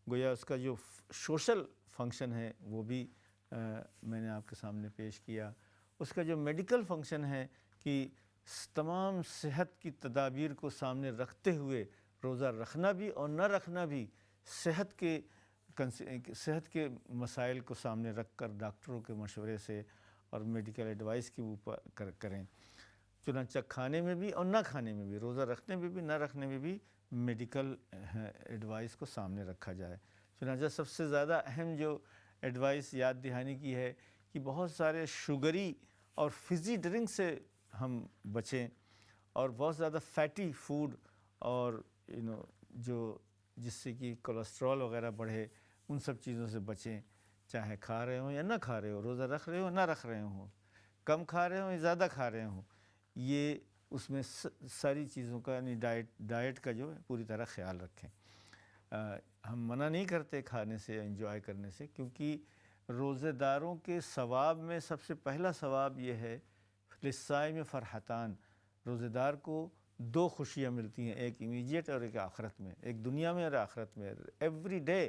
گویا اس کا جو سوشل فنکشن ہے وہ بھی میں نے آپ کے سامنے پیش کیا۔ اس کا جو میڈیکل فنکشن ہے کہ تمام صحت کی تدابیر کو سامنے رکھتے ہوئے روزہ رکھنا بھی اور نہ رکھنا بھی صحت کے مسائل کو سامنے رکھ کر ڈاکٹروں کے مشورے سے اور میڈیکل ایڈوائس کے اوپر کریں۔ چنانچہ کھانے میں بھی اور نہ کھانے میں بھی، روزہ رکھنے میں بھی نہ رکھنے میں بھی میڈیکل ایڈوائس کو سامنے رکھا جائے۔ چنانچہ سب سے زیادہ اہم جو ایڈوائس یاد دہانی کی ہے کہ بہت سارے شوگری اور فزی ڈرنک سے ہم بچیں، اور بہت زیادہ فیٹی فوڈ اور جو جس سے کہ کولیسٹرول وغیرہ بڑھے، ان سب چیزوں سے بچیں، چاہے کھا رہے ہوں یا نہ کھا رہے ہو، روزہ رکھ رہے ہو نہ رکھ رہے ہوں، کم کھا رہے ہوں یا زیادہ کھا رہے ہوں، یہ اس میں ساری چیزوں کا یعنی ڈائٹ کا جو ہے پوری طرح خیال رکھیں۔ ہم منع نہیں کرتے کھانے سے، انجوائے کرنے سے، کیونکہ روزے داروں کے ثواب میں سب سے پہلا ثواب یہ ہے، للصائم فرحتان، روزے دار کو دو خوشیاں ملتی ہیں، ایک امیجیٹ اور ایک آخرت میں، ایک دنیا میں اور آخرت میں۔ ایوری ڈے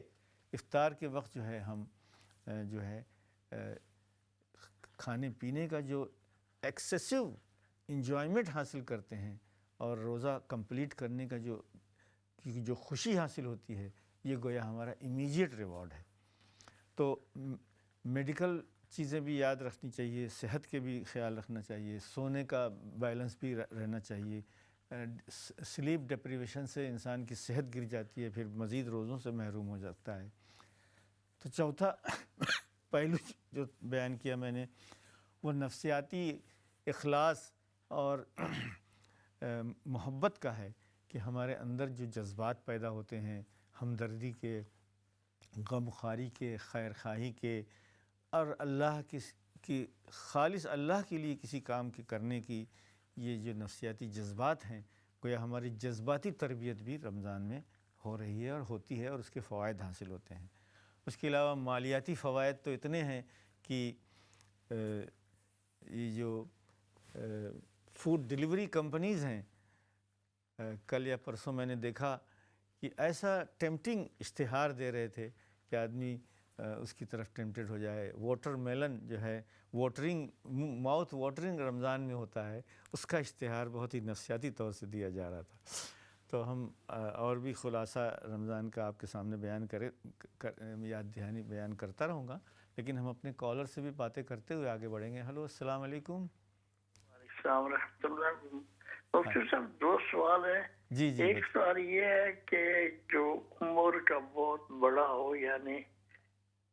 افطار کے وقت جو ہے ہم جو ہے کھانے پینے کا جو ایکسیسو انجوائمنٹ حاصل کرتے ہیں، اور روزہ کمپلیٹ کرنے کا جو خوشی حاصل ہوتی ہے، یہ گویا ہمارا امیجیٹ ریوارڈ ہے۔ تو میڈیکل چیزیں بھی یاد رکھنی چاہیے، صحت کے بھی خیال رکھنا چاہیے، سونے کا بیلنس بھی رہنا چاہیے۔ سلیپ ڈپریویشن سے انسان کی صحت گر جاتی ہے، پھر مزید روزوں سے محروم ہو جاتا ہے۔ تو چوتھا پہلو جو بیان کیا میں نے وہ نفسیاتی اخلاص اور محبت کا ہے، کہ ہمارے اندر جو جذبات پیدا ہوتے ہیں، ہمدردی کے، غم خواری کے، خیر خواہی کے، اور اللہ کی خالص اللہ کے لیے کسی کام کے کرنے کی، یہ جو نفسیاتی جذبات ہیں، گویا ہماری جذباتی تربیت بھی رمضان میں ہو رہی ہے اور ہوتی ہے، اور اس کے فوائد حاصل ہوتے ہیں۔ اس کے علاوہ مالیاتی فوائد تو اتنے ہیں کہ یہ جو فوڈ ڈیلیوری کمپنیز ہیں، کل یا پرسوں میں نے دیکھا کہ ایسا ٹیمپٹنگ اشتہار دے رہے تھے کہ آدمی اس کی طرف ٹیمپٹڈ ہو جائے۔ واٹر میلن جو ہے، ماؤتھ واٹرنگ رمضان میں ہوتا ہے، اس کا اشتہار بہت ہی نفسیاتی طور سے دیا جا رہا تھا۔ تو ہم اور بھی خلاصہ رمضان کا آپ کے سامنے یاد دہانی بیان کرتا رہوں گا، لیکن ہم اپنے کالر سے بھی باتیں کرتے ہوئے آگے بڑھیں گے۔ ہلو، السلام علیکم۔ السلام ورحمۃ اللہ۔ ڈاکٹر صاحب، دو سوال ہیں۔ جی جی، ایک سوال یہ ہے کہ جو عمر کا بہت بڑا ہو، یعنی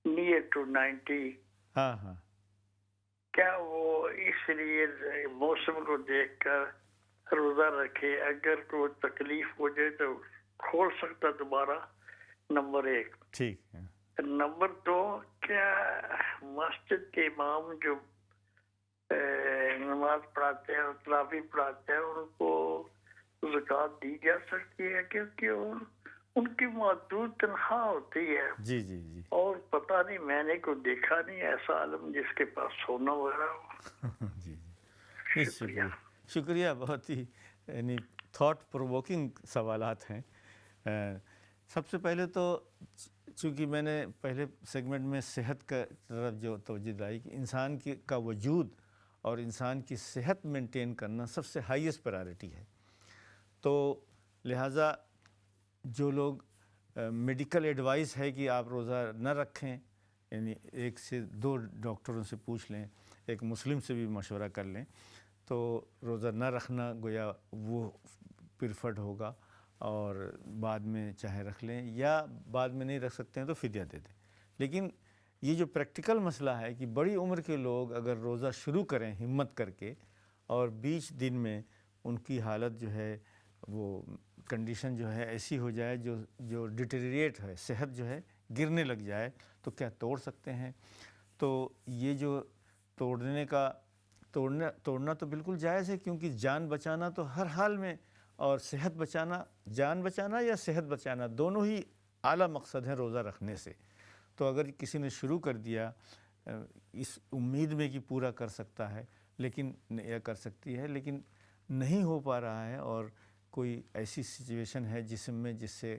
نیئر ٹو 90، ہاں، کیا وہ اس لیے موسم کو دیکھ کر روزہ رکھے؟ اگر کوئی تکلیف ہو جائے تو کھول سکتا دوبارہ، نمبر ایک۔ ٹھیک ہے۔ نمبر دو، کیا مسجد کے امام جو نماز پڑھاتے ہیں اور تراویح پڑھاتے ہیں، ان کو زکوٰۃ دی جا سکتی ہے؟ کیونکہ ان کی محدود تنخواہ ہوتی ہے۔ جی، اور پتہ نہیں، میں نے کوئی دیکھا نہیں ایسا عالم جس کے پاس سونا وغیرہ ہو۔ جی، شکریہ، بہت ہی یعنی تھاٹ پرووکنگ سوالات ہیں۔ سب سے پہلے تو چونکہ میں نے پہلے سیگمنٹ میں صحت کا طرف جو توجہ دلائی کہ انسان کا وجود اور انسان کی صحت مینٹین کرنا سب سے ہائیسٹ پرائرٹی ہے، تو لہٰذا جو لوگ میڈیکل ایڈوائس ہے کہ آپ روزہ نہ رکھیں، یعنی 1 سے 2 ڈاکٹروں سے پوچھ لیں، ایک مسلم سے بھی مشورہ کر لیں، تو روزہ نہ رکھنا گویا وہ پریفرڈ ہوگا، اور بعد میں چاہے رکھ لیں، یا بعد میں نہیں رکھ سکتے ہیں تو فدیہ دے دیں۔ لیکن یہ جو پریکٹیکل مسئلہ ہے کہ بڑی عمر کے لوگ اگر روزہ شروع کریں ہمت کر کے، اور بیچ دن میں ان کی حالت جو ہے، وہ کنڈیشن جو ہے ایسی ہو جائے جو ڈیٹیریٹ ہے، صحت جو ہے گرنے لگ جائے، تو کیا توڑ سکتے ہیں؟ تو یہ جو توڑنا تو بالکل جائز ہے، کیونکہ جان بچانا تو ہر حال میں، اور صحت بچانا، جان بچانا یا صحت بچانا دونوں ہی اعلیٰ مقصد ہیں روزہ رکھنے سے۔ تو اگر کسی نے شروع کر دیا اس امید میں کہ پورا کر سکتا ہے، لیکن یا کر سکتی ہے، لیکن نہیں ہو پا رہا ہے، اور کوئی ایسی سچویشن ہے جس سے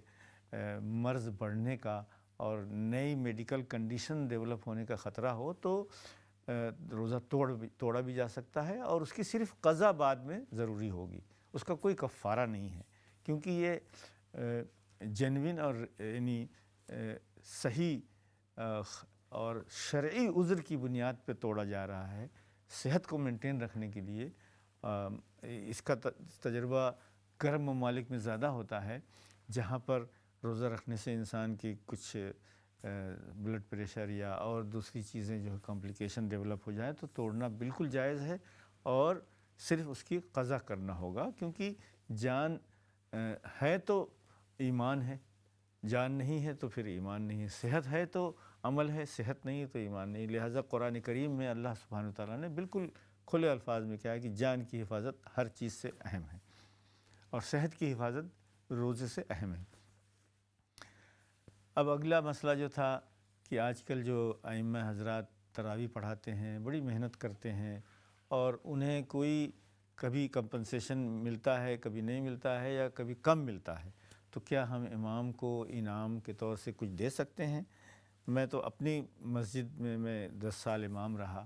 مرض بڑھنے کا اور نئی میڈیکل کنڈیشن ڈیولپ ہونے کا خطرہ ہو، تو روزہ توڑا بھی جا سکتا ہے، اور اس کی صرف قضا بعد میں ضروری ہوگی، اس کا کوئی کفارہ نہیں ہے، کیونکہ یہ جینوین اور یعنی صحیح اور شرعی عذر کی بنیاد پہ توڑا جا رہا ہے، صحت کو مینٹین رکھنے کے لیے۔ اس کا تجربہ گرم ممالک میں زیادہ ہوتا ہے، جہاں پر روزہ رکھنے سے انسان کی کچھ بلڈ پریشر یا اور دوسری چیزیں جو ہے کمپلیکیشن ڈیولپ ہو جائیں، تو توڑنا بالکل جائز ہے، اور صرف اس کی قضا کرنا ہوگا، کیونکہ جان ہے تو ایمان ہے، جان نہیں ہے تو پھر ایمان نہیں ہے، صحت ہے تو عمل ہے، صحت نہیں ہے تو ایمان نہیں۔ لہٰذا قرآن کریم میں اللہ سبحانہ وتعالیٰ نے بالکل کھلے الفاظ میں کہا ہے کہ جان کی حفاظت ہر چیز سے اہم ہے، اور صحت کی حفاظت روزے سے اہم ہے۔ اب اگلا مسئلہ جو تھا کہ آج کل جو ائمہ حضرات تراویح پڑھاتے ہیں، بڑی محنت کرتے ہیں، اور انہیں کوئی کبھی کمپنسیشن ملتا ہے، کبھی نہیں ملتا ہے، یا کبھی کم ملتا ہے، تو کیا ہم امام کو انعام کے طور سے کچھ دے سکتے ہیں؟ میں تو اپنی مسجد میں 10 سال امام رہا،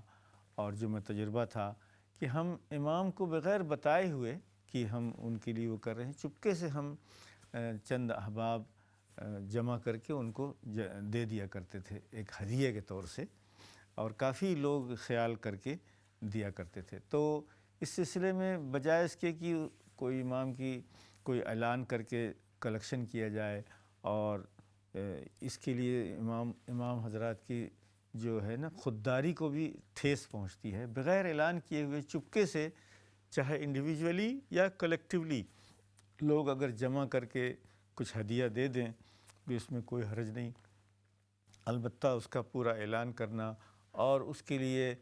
اور جو میں تجربہ تھا کہ ہم امام کو بغیر بتائے ہوئے کہ ہم ان کے لیے وہ کر رہے ہیں، چپکے سے ہم چند احباب جمع کر کے ان کو دے دیا کرتے تھے ایک ہدیے کے طور سے۔ اور کافی لوگ خیال کر کے دیا کرتے تھے۔ تو اس سلسلے میں بجائے اس کے کہ کوئی امام کی کوئی اعلان کر کے کلیکشن کیا جائے، اور اس کے لیے امام حضرات کی جو ہے نا خودداری کو بھی ٹھیس پہنچتی ہے، بغیر اعلان کیے ہوئے چپکے سے چاہے انڈیویجولی یا کلیکٹیولی لوگ اگر جمع کر کے کچھ ہدیہ دے دیں تو اس میں کوئی حرج نہیں، البتہ اس کا پورا اعلان کرنا اور اس کے لیے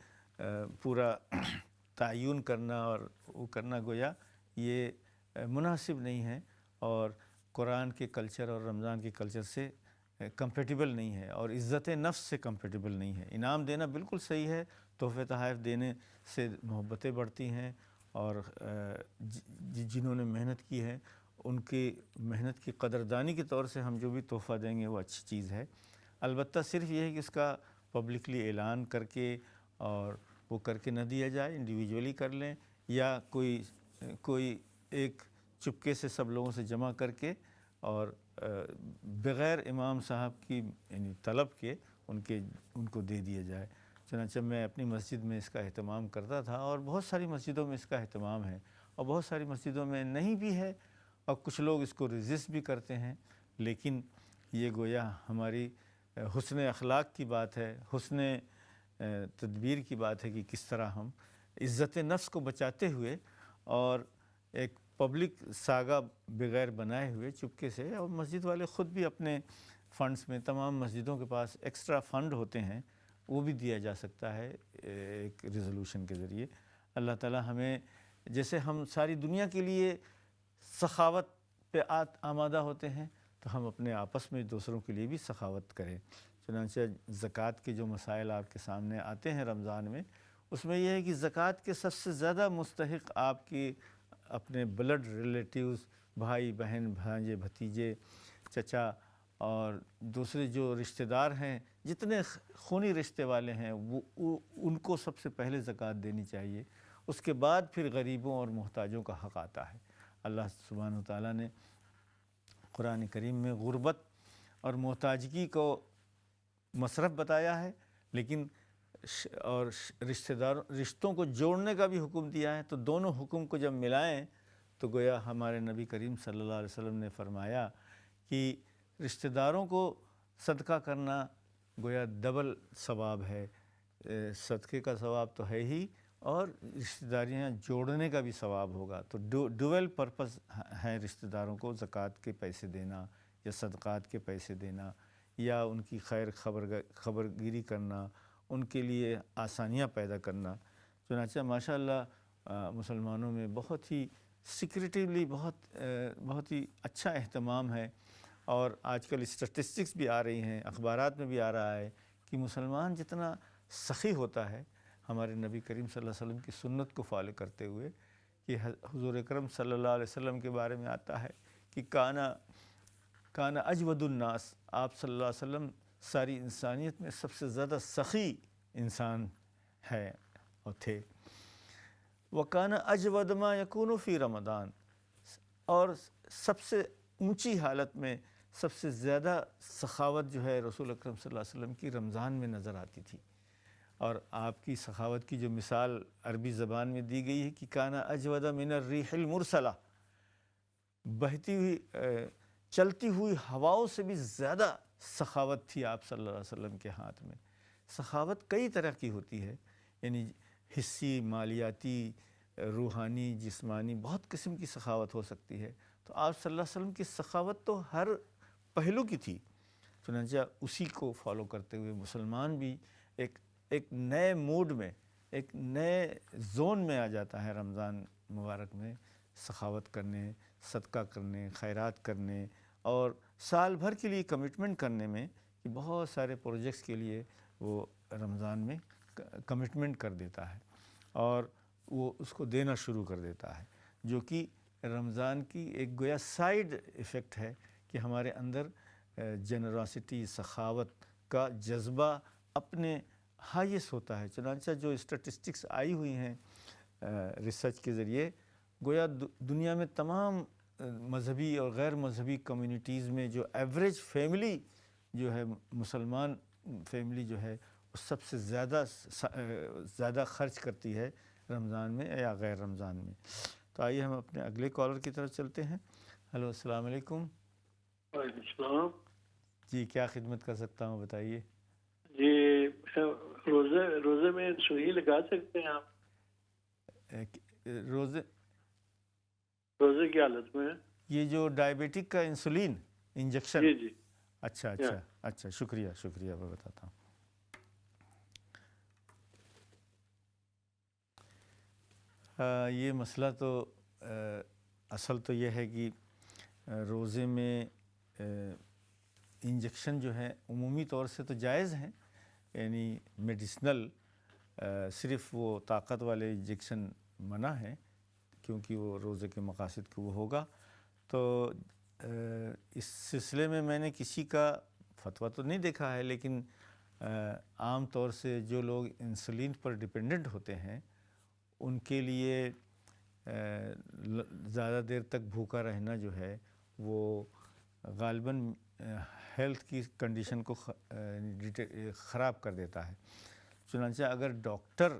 پورا تعین کرنا اور وہ کرنا گویا یہ مناسب نہیں ہے، اور قرآن کے کلچر اور رمضان کے کلچر سے کمپیٹیبل نہیں ہے، اور عزت نفس سے کمپیٹیبل نہیں ہے۔ انعام دینا بالکل صحیح ہے، تحفے تحائف دینے سے محبتیں بڑھتی ہیں، اور جنہوں نے محنت کی ہے ان کی محنت کی قدردانی کے طور سے ہم جو بھی تحفہ دیں گے وہ اچھی چیز ہے۔ البتہ صرف یہ ہے کہ اس کا پبلکلی اعلان کر کے اور وہ کر کے نہ دیا جائے، انڈیویجولی کر لیں، یا کوئی ایک چپکے سے سب لوگوں سے جمع کر کے اور بغیر امام صاحب کی یعنی طلب کے ان کو دے دیا جائے۔ چنانچہ میں اپنی مسجد میں اس کا اہتمام کرتا تھا، اور بہت ساری مسجدوں میں اس کا اہتمام ہے، اور بہت ساری مسجدوں میں نہیں بھی ہے، اور کچھ لوگ اس کو ریزسٹ بھی کرتے ہیں، لیکن یہ گویا ہماری حسن اخلاق کی بات ہے، حسن تدبیر کی بات ہے کہ کس طرح ہم عزت نفس کو بچاتے ہوئے اور ایک پبلک ساگا بغیر بنائے ہوئے چپکے سے، اور مسجد والے خود بھی اپنے فنڈز میں، تمام مسجدوں کے پاس ایکسٹرا فنڈ ہوتے ہیں، وہ بھی دیا جا سکتا ہے ایک ریزولوشن کے ذریعے۔ اللہ تعالی ہمیں، جیسے ہم ساری دنیا کے لیے سخاوت پہ آمادہ ہوتے ہیں، تو ہم اپنے آپس میں دوسروں کے لیے بھی سخاوت کریں۔ چنانچہ زکوٰۃ کے جو مسائل آپ کے سامنے آتے ہیں رمضان میں، اس میں یہ ہے کہ زکوٰۃ کے سب سے زیادہ مستحق آپ کی اپنے بلڈ ریلیٹیوز، بھائی بہن، بھانجے بھتیجے، چچا اور دوسرے جو رشتہ دار ہیں، جتنے خونی رشتے والے ہیں، وہ ان کو سب سے پہلے زکوٰۃ دینی چاہیے، اس کے بعد پھر غریبوں اور محتاجوں کا حق آتا ہے۔ اللہ سبحانہ و تعالیٰ نے قرآن کریم میں غربت اور محتاجگی کو مصرف بتایا ہے، لیکن اور رشتوں کو جوڑنے کا بھی حکم دیا ہے، تو دونوں حکم کو جب ملائیں تو گویا ہمارے نبی کریم صلی اللہ علیہ وسلم نے فرمایا کہ رشتہ داروں کو صدقہ کرنا گویا ڈبل ثواب ہے، صدقے کا ثواب تو ہے ہی، اور رشتہ داریاں جوڑنے کا بھی ثواب ہوگا، تو ڈویل پرپز ہے رشتہ داروں کو زکوٰۃ کے پیسے دینا یا صدقات کے پیسے دینا، یا ان کی خیر خبرگیری کرنا، ان کے لیے آسانیاں پیدا کرنا۔ چنانچہ ماشاءاللہ مسلمانوں میں بہت ہی سیکریٹیولی بہت ہی اچھا اہتمام ہے، اور آج کل اسٹیٹسٹکس بھی آ رہی ہیں، اخبارات میں بھی آ رہا ہے کہ مسلمان جتنا سخی ہوتا ہے، ہمارے نبی کریم صلی اللہ علیہ وسلم کی سنت کو فالو کرتے ہوئے، کہ حضور اکرم صلی اللہ علیہ وسلم کے بارے میں آتا ہے کہ کانا اجود الناس، آپ صلی اللہ علیہ وسلم ساری انسانیت میں سب سے زیادہ سخی انسان ہے اور تھے۔ وَكَانَ أَجْوَدَ مَا يَكُونُ فِي رمضان، اور سب سے اونچی حالت میں سب سے زیادہ سخاوت جو ہے رسول اکرم صلی اللہ علیہ وسلم کی رمضان میں نظر آتی تھی، اور آپ کی سخاوت کی جو مثال عربی زبان میں دی گئی ہے کہ کانا اجود من الریح المرسلہ، بہتی ہوئی چلتی ہوئی ہواؤں سے بھی زیادہ سخاوت تھی آپ صلی اللہ علیہ وسلم کے ہاتھ میں۔ سخاوت کئی طرح کی ہوتی ہے، یعنی حصی، مالیاتی، روحانی، جسمانی، بہت قسم کی سخاوت ہو سکتی ہے، تو آپ صلی اللہ علیہ وسلم کی سخاوت تو ہر پہلو کی تھی۔ چنانچہ اسی کو فالو کرتے ہوئے مسلمان بھی ایک نئے موڈ میں، ایک نئے زون میں آ جاتا ہے رمضان مبارک میں، سخاوت کرنے، صدقہ کرنے، خیرات کرنے، اور سال بھر کے لیے کمٹمنٹ کرنے میں، کہ بہت سارے پروجیکٹس کے لیے وہ رمضان میں کمٹمنٹ کر دیتا ہے، اور وہ اس کو دینا شروع کر دیتا ہے، جو کہ رمضان کی ایک گویا سائیڈ ایفیکٹ ہے کہ ہمارے اندر جنراسٹی، سخاوت کا جذبہ اپنے ہائیسٹ ہوتا ہے۔ چنانچہ جو اسٹیٹسٹکس آئی ہوئی ہیں ریسرچ کے ذریعے، گویا دنیا میں تمام مذہبی اور غیر مذہبی کمیونٹیز میں جو ایوریج فیملی جو ہے، مسلمان فیملی جو ہے، سب سے زیادہ خرچ کرتی ہے رمضان میں یا غیر رمضان میں۔ تو آئیے ہم اپنے اگلے کالر کی طرف چلتے ہیں۔ ہلو، السلام علیکم۔ وعلیکم السلام جی، کیا خدمت کر سکتا ہوں، بتائیے۔ جی، روزے میں سوئی لگا سکتے ہیں آپ روزے کی حالت میں؟ یہ جو ڈائبیٹک کا انسولین انجیکشن؟ جی جی۔ اچھا، شکریہ، میں بتاتا ہوں۔ یہ مسئلہ تو اصل تو یہ ہے کہ روزے میں انجیکشن جو ہے عمومی طور سے تو جائز ہیں، یعنی میڈیسنل، صرف وہ طاقت والے انجیکشن منع ہیں کیونکہ وہ روزے کے مقاصد کو وہ ہوگا۔ تو اس سلسلے میں نے کسی کا فتویٰ تو نہیں دیکھا ہے، لیکن عام طور سے جو لوگ انسولین پر ڈپینڈنٹ ہوتے ہیں ان کے لیے زیادہ دیر تک بھوکا رہنا جو ہے وہ غالباً ہیلتھ کی کنڈیشن کو خراب کر دیتا ہے۔ چنانچہ اگر ڈاکٹر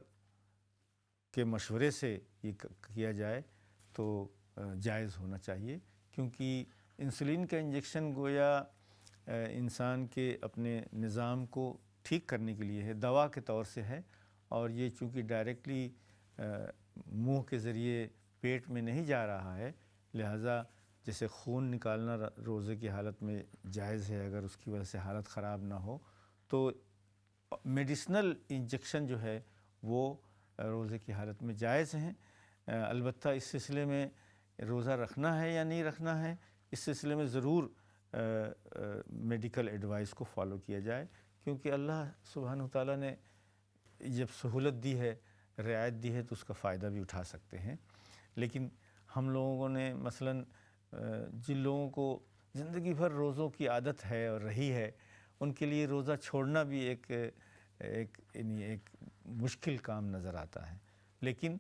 کے مشورے سے یہ کیا جائے تو جائز ہونا چاہیے، کیونکہ انسولین کا انجیکشن گویا انسان کے اپنے نظام کو ٹھیک کرنے کے لیے ہے، دوا کے طور سے ہے، اور یہ چونکہ ڈائریکٹلی منہ کے ذریعے پیٹ میں نہیں جا رہا ہے، لہٰذا جیسے خون نکالنا روزے کی حالت میں جائز ہے اگر اس کی وجہ سے حالت خراب نہ ہو، تو میڈیسنل انجیکشن جو ہے وہ روزے کی حالت میں جائز ہیں۔ البتہ اس سلسلے میں روزہ رکھنا ہے یا نہیں رکھنا ہے، اس سلسلے میں ضرور میڈیکل ایڈوائس کو فالو کیا جائے، کیونکہ اللہ سبحانہ وتعالیٰ نے جب سہولت دی ہے، رعایت دی ہے، تو اس کا فائدہ بھی اٹھا سکتے ہیں۔ لیکن ہم لوگوں نے مثلاً جن لوگوں کو زندگی بھر روزوں کی عادت ہے اور رہی ہے، ان کے لیے روزہ چھوڑنا بھی ایک مشکل کام نظر آتا ہے۔ لیکن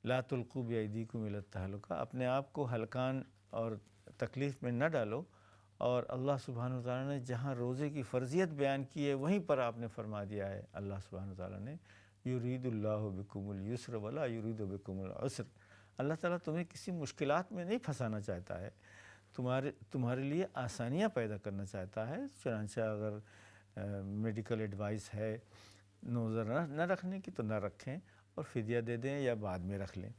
لا تلقوا بایدیکم الی التہلکہ، اپنے آپ کو ہلکان اور تکلیف میں نہ ڈالو، اور اللہ سبحانہ وتعالیٰ نے جہاں روزے کی فرضیت بیان کی ہے وہیں پر آپ نے فرما دیا ہے، اللہ سبحانہ وتعالیٰ نے یرید اللہ بکم الیسر ولا یرید بکم العسر، اللہ تعالیٰ تمہیں کسی مشکلات میں نہیں پھنسانا چاہتا ہے، تمہارے لیے آسانیاں پیدا کرنا چاہتا ہے۔ چنانچہ اگر میڈیکل ایڈوائس ہے روزہ نہ رکھنے کی تو نہ رکھیں، اور فدیہ دے دیں یا بعد میں رکھ لیں۔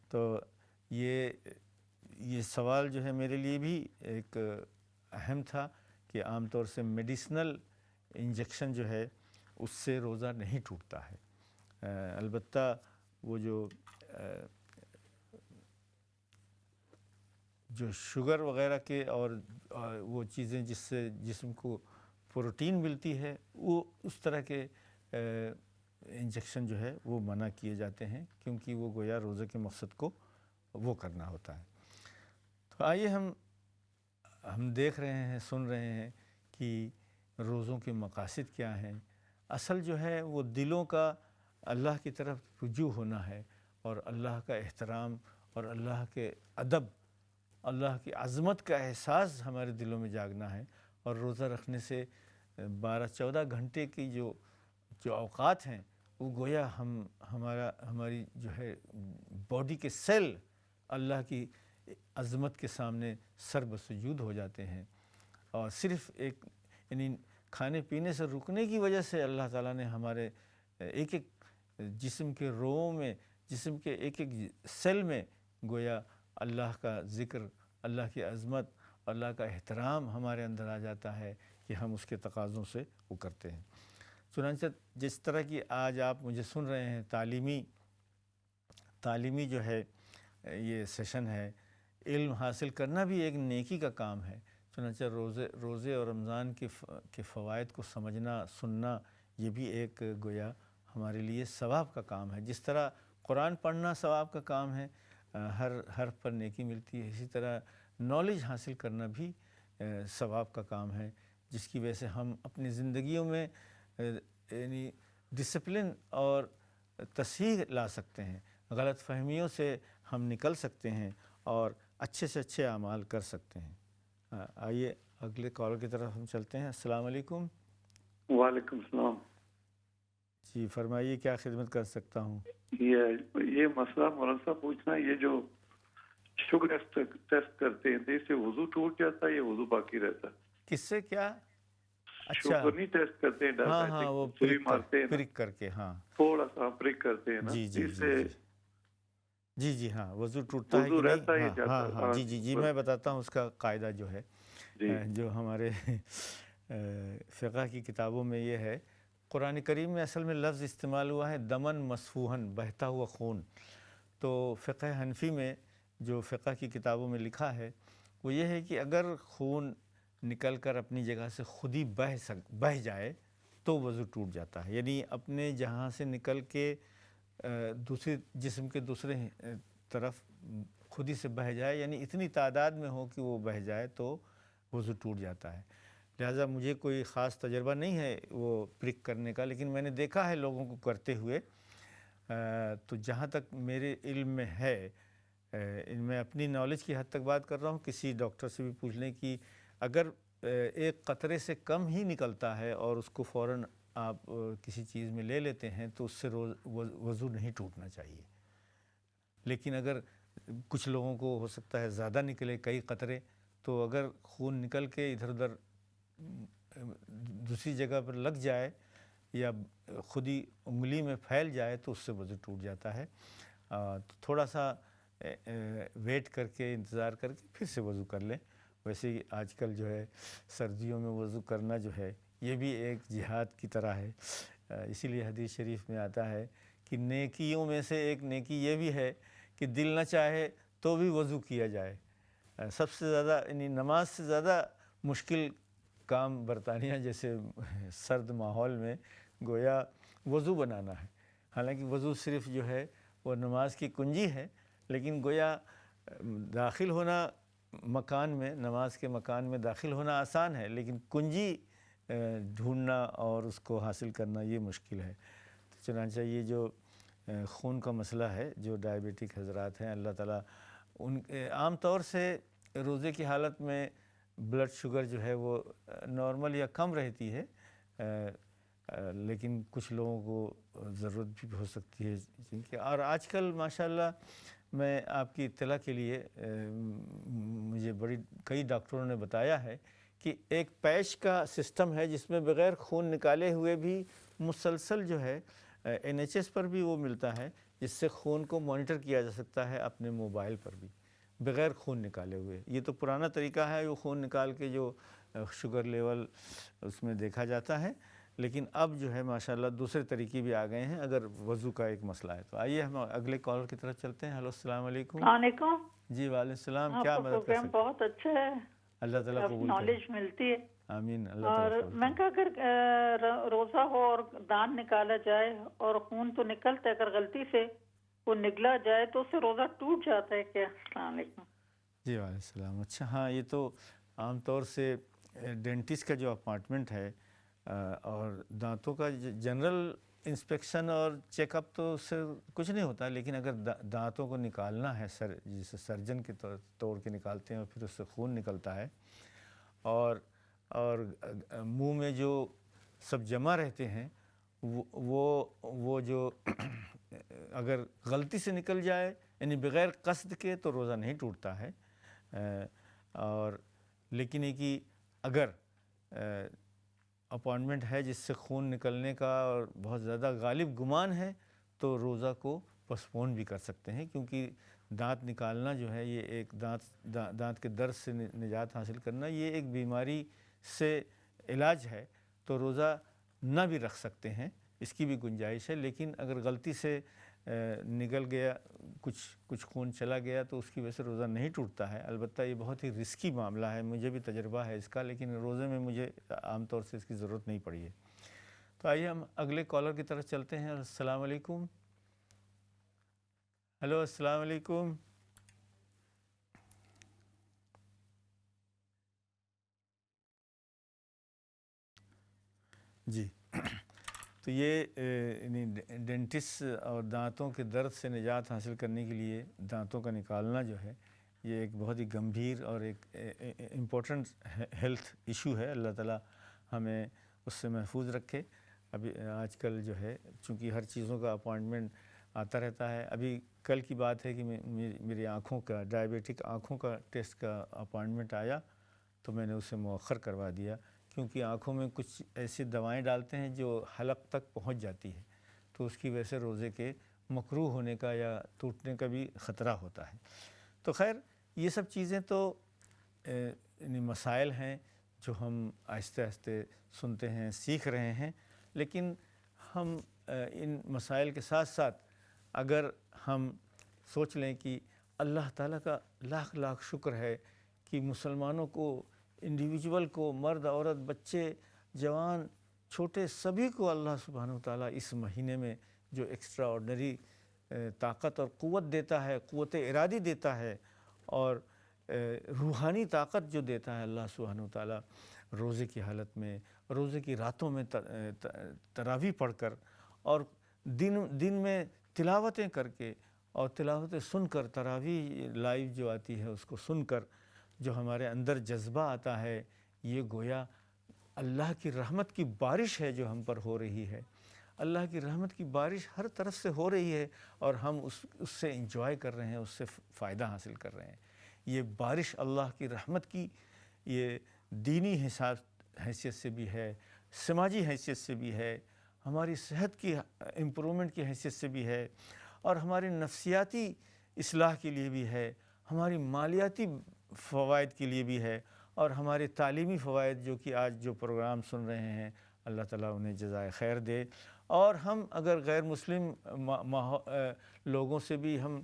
تو یہ سوال جو ہے میرے لیے بھی ایک اہم تھا کہ عام طور سے میڈیسنل انجیکشن جو ہے اس سے روزہ نہیں ٹوٹتا ہے۔ البتہ وہ جو شوگر وغیرہ کے اور وہ چیزیں جس سے جسم کو پروٹین ملتی ہے، وہ اس طرح کے انجیکشن جو ہے وہ منع کیے جاتے ہیں، کیونکہ وہ گویا روزے کے مقصد کو وہ کرنا ہوتا ہے۔ تو آئیے ہم دیکھ رہے ہیں، سن رہے ہیں کہ روزوں کے مقاصد کیا ہیں۔ اصل جو ہے وہ دلوں کا اللہ کی طرف رجوع ہونا ہے، اور اللہ کا احترام اور اللہ کے ادب، اللہ کی عظمت کا احساس ہمارے دلوں میں جاگنا ہے۔ اور روزہ رکھنے سے 12-14 گھنٹے کی جو اوقات ہیں وہ گویا ہماری جو ہے باڈی کے سیل اللہ کی عظمت کے سامنے سر بسجود ہو جاتے ہیں، اور صرف یعنی کھانے پینے سے رکنے کی وجہ سے اللہ تعالیٰ نے ہمارے ایک جسم کے روؤں میں، جسم کے ایک سیل میں گویا اللہ کا ذکر، اللہ کی عظمت، اللہ کا احترام ہمارے اندر آ جاتا ہے کہ ہم اس کے تقاضوں سے وہ کرتے ہیں۔ چنانچہ جس طرح کی آج آپ مجھے سن رہے ہیں، تعلیمی جو ہے یہ سیشن ہے، علم حاصل کرنا بھی ایک نیکی کا کام ہے۔ چنانچہ روزے اور رمضان کے فوائد کو سمجھنا، سننا، یہ بھی ایک گویا ہمارے لیے ثواب کا کام ہے۔ جس طرح قرآن پڑھنا ثواب کا کام ہے، ہر حرف پر نیکی ملتی ہے، اسی طرح نالج حاصل کرنا بھی ثواب کا کام ہے، جس کی وجہ سے ہم اپنی زندگیوں میں یعنی ڈسپلن اور تصحیح لا سکتے ہیں، غلط فہمیوں سے ہم نکل سکتے ہیں اور اچھے سے اچھے اعمال کر سکتے ہیں۔ آئیے اگلے کال کی طرف ہم چلتے ہیں۔ السلام علیکم۔ وعلیکم السلام۔ جی فرمائیے کیا خدمت کر سکتا ہوں؟ یہ مسئلہ مولانا صاحب پوچھنا، یہ جو شوگر ٹیسٹ کرتے ہیں تو اس سے وضو ٹوٹ جاتا ہے یا وضو باقی رہتا ہے؟ کس سے کیا؟ اچھا شوگر نہیں ٹیسٹ کرتے ہیں ہاں ہاں، وہ سوئی مارتے ہیں نا، پرک کر کے، ہاں تھوڑا سا پرک کرتے ہیں نا، جی جی اس جی سے جی جی ہاں، وضو ٹوٹتا ہے وضو کہ رہتا ہے یا نہیں؟ ہاں جاتا ہاں ہے؟ ہاں جی جی جی، میں بتاتا ہوں اس کا قاعدہ جو ہے، جی جو ہمارے فقہ کی کتابوں میں یہ ہے. قرآن کریم میں اصل میں لفظ استعمال ہوا ہے دمن مسفوحن، بہتا ہوا خون. تو فقہ حنفی میں جو فقہ کی کتابوں میں لکھا ہے وہ یہ ہے کہ اگر خون نکل کر اپنی جگہ سے خود ہی بہہ جائے تو وضو ٹوٹ جاتا ہے. یعنی اپنے جہاں سے نکل کے دوسری جسم کے دوسرے طرف خود ہی سے بہہ جائے، یعنی اتنی تعداد میں ہو کہ وہ بہہ جائے تو وضو ٹوٹ جاتا ہے. لہٰذا مجھے کوئی خاص تجربہ نہیں ہے وہ پرک کرنے کا، لیکن میں نے دیکھا ہے لوگوں کو کرتے ہوئے. تو جہاں تک میرے علم میں ہے، میں اپنی نالج کی حد تک بات کر رہا ہوں، کسی ڈاکٹر سے بھی پوچھ لیں کہ اگر ایک قطرے سے کم ہی نکلتا ہے اور اس کو فوراً آپ کسی چیز میں لے لیتے ہیں تو اس سے وضو نہیں ٹوٹنا چاہیے. لیکن اگر کچھ لوگوں کو ہو سکتا ہے زیادہ نکلے کئی قطرے، تو اگر خون نکل کے ادھر ادھر دوسری جگہ پر لگ جائے یا خود ہی انگلی میں پھیل جائے تو اس سے وضو ٹوٹ جاتا ہے. تو تھوڑا سا ویٹ کر کے انتظار کر کے پھر سے وضو کر لیں. ویسے ہی آج کل جو ہے سردیوں میں وضو کرنا جو ہے یہ بھی ایک جہاد کی طرح ہے. اسی لیے حدیث شریف میں آتا ہے کہ نیکیوں میں سے ایک نیکی یہ بھی ہے کہ دل نہ چاہے تو بھی وضو کیا جائے. سب سے زیادہ یعنی نماز سے زیادہ مشکل کام برطانیہ جیسے سرد ماحول میں گویا وضو بنانا ہے. حالانکہ وضو صرف جو ہے وہ نماز کی کنجی ہے، لیکن گویا داخل ہونا مکان میں، نماز کے مکان میں داخل ہونا آسان ہے، لیکن کنجی ڈھونڈنا اور اس کو حاصل کرنا یہ مشکل ہے. چنانچہ یہ جو خون کا مسئلہ ہے، جو ڈائبیٹک حضرات ہیں، اللہ تعالیٰ ان عام طور سے روزے کی حالت میں بلڈ شوگر جو ہے وہ نارمل یا کم رہتی ہے، لیکن کچھ لوگوں کو ضرورت بھی ہو سکتی ہے. اور آج کل ماشاءاللہ میں آپ کی اطلاع کے لیے مجھے کئی ڈاکٹروں نے بتایا ہے کہ ایک پیچ کا سسٹم ہے جس میں بغیر خون نکالے ہوئے بھی مسلسل جو ہے NHS پر بھی وہ ملتا ہے، جس سے خون کو مانیٹر کیا جا سکتا ہے اپنے موبائل پر بھی بغیر خون نکالے ہوئے. یہ تو پرانا طریقہ ہے، وہ خون نکال کے جو شوگر لیول اس میں دیکھا جاتا ہے، لیکن اب جو ہے ماشاءاللہ دوسرے طریقے بھی آ گئے ہیں اگر وضو کا ایک مسئلہ ہے تو. آئیے ہم اگلے کالر کی طرف چلتے ہیں. ہیلو السلام علیکم. السلام علیکم. جی وعلیکم السلام. کیا آپ کا مدد کر پروگرام سکتے؟ بہت اچھا ہے، اللہ تعالیٰ قبول کرے. نالج ملتی ہے. آمین. اللہ اور تعالیٰ میں کہا اگر روزہ ہو اور دانت نکالا جائے اور خون تو نکلتا ہے، اگر غلطی سے وہ نگلا جائے تو اس سے روزہ ٹوٹ جاتا ہے کیا؟ السلام علیکم. جی وعلیکم السلام. اچھا ہاں، یہ تو عام طور سے ڈینٹسٹ کا جو اپارٹمنٹ ہے اور دانتوں کا جنرل انسپیکشن اور چیک اپ تو اس سے کچھ نہیں ہوتا، لیکن اگر دانتوں کو نکالنا ہے جسے سرجن کے توڑ کے نکالتے ہیں اور پھر اس سے خون نکلتا ہے اور منہ میں جو سب جمع رہتے ہیں وہ جو اگر غلطی سے نکل جائے یعنی بغیر قصد کے تو روزہ نہیں ٹوٹتا ہے. اور لیکن یہ کہ اگر اپوائنٹمنٹ ہے جس سے خون نکلنے کا اور بہت زیادہ غالب گمان ہے تو روزہ کو پسپون بھی کر سکتے ہیں، کیونکہ دانت نکالنا جو ہے یہ ایک دانت کے درد سے نجات حاصل کرنا یہ ایک بیماری سے علاج ہے، تو روزہ نہ بھی رکھ سکتے ہیں، اس کی بھی گنجائش ہے. لیکن اگر غلطی سے نکل گیا، کچھ خون چلا گیا تو اس کی وجہ سے روزہ نہیں ٹوٹتا ہے. البتہ یہ بہت ہی رسکی معاملہ ہے، مجھے بھی تجربہ ہے اس کا، لیکن روزے میں مجھے عام طور سے اس کی ضرورت نہیں پڑی ہے. تو آئیے ہم اگلے کالر کی طرف چلتے ہیں. السلام علیکم. ہیلو السلام علیکم. جی تو یہ ڈینٹسٹ اور دانتوں کے درد سے نجات حاصل کرنے کے لیے دانتوں کا نکالنا جو ہے یہ ایک بہت ہی گمبھیر اور ایک امپورٹنٹ ہیلتھ ایشو ہے. اللہ تعالیٰ ہمیں اس سے محفوظ رکھے. ابھی آج کل جو ہے چونکہ ہر چیزوں کا اپوائنٹمنٹ آتا رہتا ہے. ابھی کل کی بات ہے کہ میری آنکھوں کا ڈائبیٹک آنکھوں کا ٹیسٹ کا اپوائنٹمنٹ آیا تو میں نے اسے مؤخر کروا دیا، کیونکہ آنکھوں میں کچھ ایسی دوائیں ڈالتے ہیں جو حلق تک پہنچ جاتی ہے، تو اس کی وجہ سے روزے کے مکروہ ہونے کا یا ٹوٹنے کا بھی خطرہ ہوتا ہے. تو خیر یہ سب چیزیں تو یعنی مسائل ہیں جو ہم آہستہ آہستہ سنتے ہیں، سیکھ رہے ہیں، لیکن ہم ان مسائل کے ساتھ ساتھ اگر ہم سوچ لیں کہ اللہ تعالیٰ کا لاکھ لاکھ شکر ہے کہ مسلمانوں کو، انڈیویجول کو، مرد عورت بچے جوان چھوٹے سبھی کو اللہ سبحانہ وتعالیٰ اس مہینے میں جو ایکسٹرا آرڈنری طاقت اور قوت دیتا ہے، قوت ارادی دیتا ہے اور روحانی طاقت جو دیتا ہے اللہ سبحانہ وتعالیٰ، روزے کی حالت میں، روزے کی راتوں میں تراویح پڑھ کر اور دن میں تلاوتیں کر کے اور تلاوتیں سن کر، تراویح لائیو جو آتی ہے اس کو سن کر جو ہمارے اندر جذبہ آتا ہے، یہ گویا اللہ کی رحمت کی بارش ہے جو ہم پر ہو رہی ہے. اللہ کی رحمت کی بارش ہر طرف سے ہو رہی ہے اور ہم اس سے انجوائے کر رہے ہیں، اس سے فائدہ حاصل کر رہے ہیں. یہ بارش اللہ کی رحمت کی یہ دینی حیثیت سے بھی ہے، سماجی حیثیت سے بھی ہے، ہماری صحت کی امپرومنٹ کی حیثیت سے بھی ہے اور ہماری نفسیاتی اصلاح کے لیے بھی ہے، ہماری مالیاتی فوائد کے لیے بھی ہے اور ہمارے تعلیمی فوائد جو کہ آج جو پروگرام سن رہے ہیں اللہ تعالیٰ انہیں جزائے خیر دے. اور ہم اگر غیر مسلم لوگوں سے بھی ہم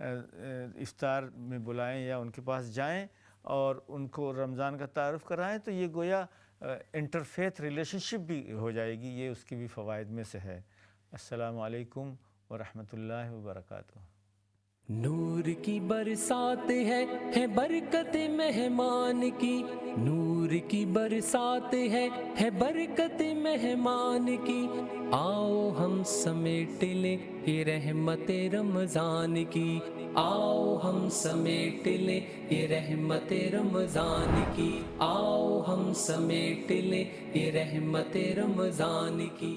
افطار میں بلائیں یا ان کے پاس جائیں اور ان کو رمضان کا تعارف کرائیں تو یہ گویا انٹرفیتھ ریلیشن شپ بھی ہو جائے گی، یہ اس کے بھی فوائد میں سے ہے. السلام علیکم ورحمۃ اللہ وبرکاتہ. نور کی برسات ہے برکت مہمان کی، نور کی برسات ہے برکت مہمان کی. آؤ ہم سمیٹ لیں یہ رحمت رمضان کی، آؤ ہم سمیٹ لیں یہ رحمت رمضان کی، آؤ ہم سمیٹ لیں یہ رحمت رمضان کی.